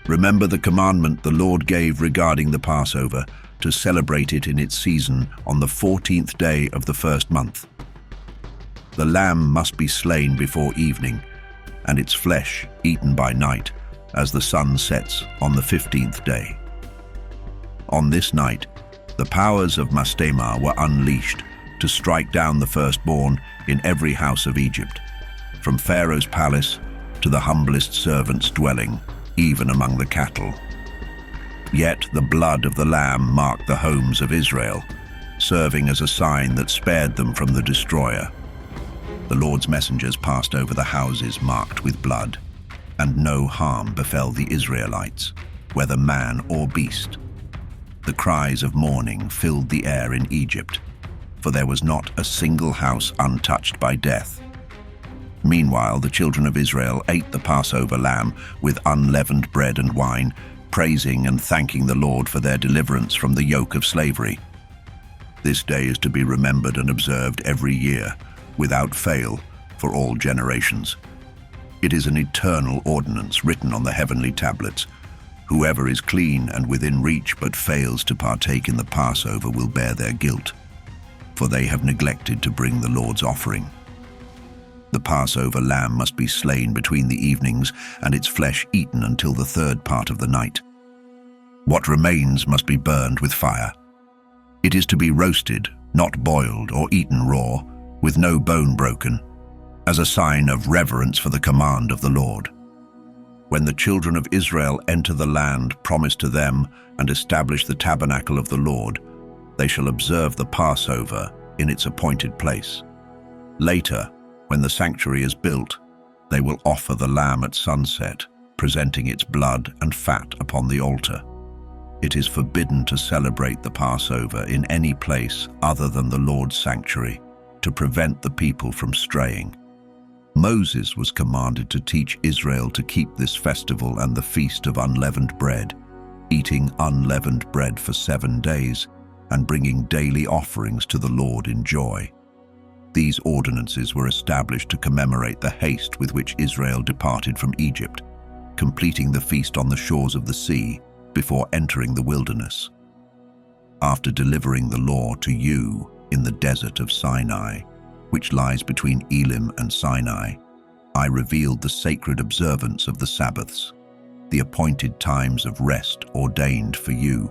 Remember the commandment the Lord gave regarding the Passover, to celebrate it in its season on the 14th day of the 1st month. The lamb must be slain before evening, and its flesh eaten by night, as the sun sets on the 15th day. On this night, the powers of Mastema were unleashed to strike down the firstborn in every house of Egypt, from Pharaoh's palace to the humblest servant's dwelling, even among the cattle. Yet the blood of the lamb marked the homes of Israel, serving as a sign that spared them from the destroyer. The Lord's messengers passed over the houses marked with blood, and no harm befell the Israelites, whether man or beast. The cries of mourning filled the air in Egypt, for there was not a single house untouched by death. Meanwhile, the children of Israel ate the Passover lamb with unleavened bread and wine, praising and thanking the Lord for their deliverance from the yoke of slavery. This day is to be remembered and observed every year, without fail, for all generations. It is an eternal ordinance written on the heavenly tablets. Whoever is clean and within reach but fails to partake in the Passover will bear their guilt, for they have neglected to bring the Lord's offering. The Passover lamb must be slain between the evenings and its flesh eaten until the 3rd part of the night. What remains must be burned with fire. It is to be roasted, not boiled or eaten raw, with no bone broken, as a sign of reverence for the command of the Lord. When the children of Israel enter the land promised to them and establish the tabernacle of the Lord, they shall observe the Passover in its appointed place. Later, when the sanctuary is built, they will offer the lamb at sunset, presenting its blood and fat upon the altar. It is forbidden to celebrate the Passover in any place other than the Lord's sanctuary, to prevent the people from straying. Moses was commanded to teach Israel to keep this festival and the feast of unleavened bread, eating unleavened bread for 7 days and bringing daily offerings to the Lord in joy. These ordinances were established to commemorate the haste with which Israel departed from Egypt, completing the feast on the shores of the sea before entering the wilderness. After delivering the law to you in the desert of Sinai, which lies between Elim and Sinai, I revealed the sacred observance of the Sabbaths, the appointed times of rest ordained for you.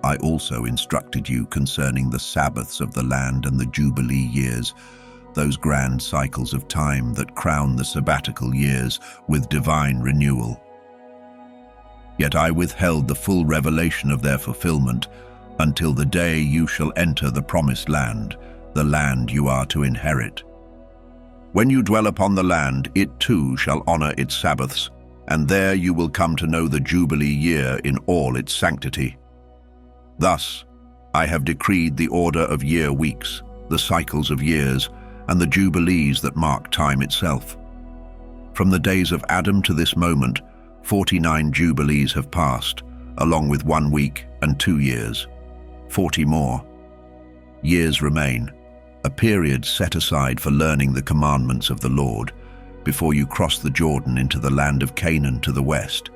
I also instructed you concerning the Sabbaths of the land and the Jubilee years, those grand cycles of time that crown the sabbatical years with divine renewal. Yet I withheld the full revelation of their fulfillment until the day you shall enter the promised land, the land you are to inherit. When you dwell upon the land, it too shall honor its Sabbaths, and there you will come to know the Jubilee year in all its sanctity. Thus, I have decreed the order of year weeks, the cycles of years, and the Jubilees that mark time itself. From the days of Adam to this moment, 49 Jubilees have passed, along with 1 week and 2 years. 40 more. Years remain, a period set aside for learning the commandments of the Lord, before you cross the Jordan into the land of Canaan to the west.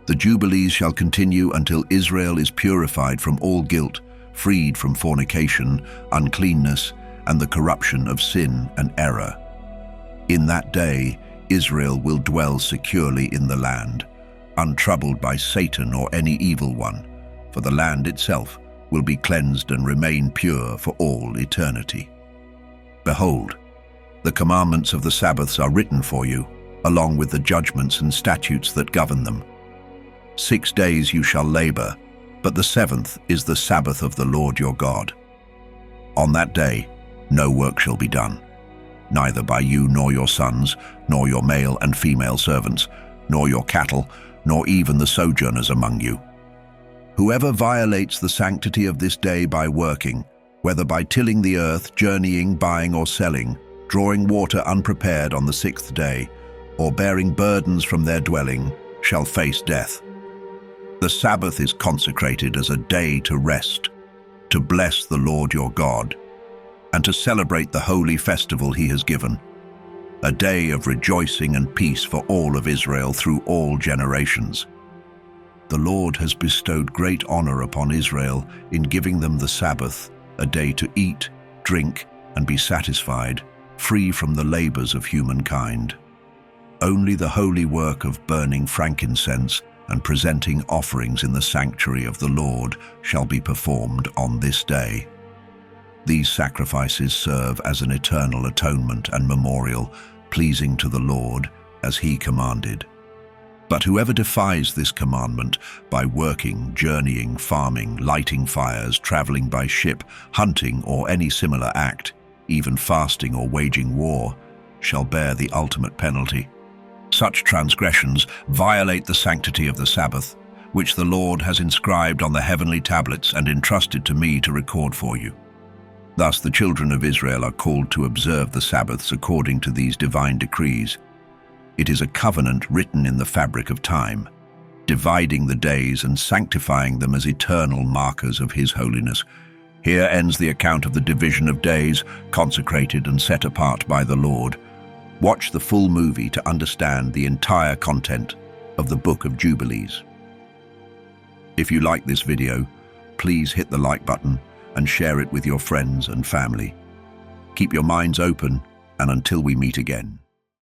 The Jubilees shall continue until Israel is purified from all guilt, freed from fornication, uncleanness, and the corruption of sin and error. In that day, Israel will dwell securely in the land, untroubled by Satan or any evil one, for the land itself will be cleansed and remain pure for all eternity. Behold, the commandments of the Sabbaths are written for you, along with the judgments and statutes that govern them. 6 days you shall labor, but the 7th is the Sabbath of the Lord your God. On that day, no work shall be done, neither by you nor your sons, nor your male and female servants, nor your cattle, nor even the sojourners among you. Whoever violates the sanctity of this day by working, whether by tilling the earth, journeying, buying or selling, drawing water unprepared on the 6th day, or bearing burdens from their dwelling, shall face death. The Sabbath is consecrated as a day to rest, to bless the Lord your God, and to celebrate the holy festival he has given, a day of rejoicing and peace for all of Israel through all generations. The Lord has bestowed great honor upon Israel in giving them the Sabbath, a day to eat, drink, and be satisfied, free from the labors of humankind. Only the holy work of burning frankincense and presenting offerings in the sanctuary of the Lord shall be performed on this day. These sacrifices serve as an eternal atonement and memorial, pleasing to the Lord, as he commanded. But whoever defies this commandment by working, journeying, farming, lighting fires, traveling by ship, hunting, or any similar act, even fasting or waging war, shall bear the ultimate penalty. Such transgressions violate the sanctity of the Sabbath, which the Lord has inscribed on the heavenly tablets and entrusted to me to record for you. Thus the children of Israel are called to observe the Sabbaths according to these divine decrees. It is a covenant written in the fabric of time, dividing the days and sanctifying them as eternal markers of his holiness. Here ends the account of the division of days, consecrated and set apart by the Lord. Watch the full movie to understand the entire content of the Book of Jubilees. If you like this video, please hit the like button and share it with your friends and family. Keep your minds open, and until we meet again.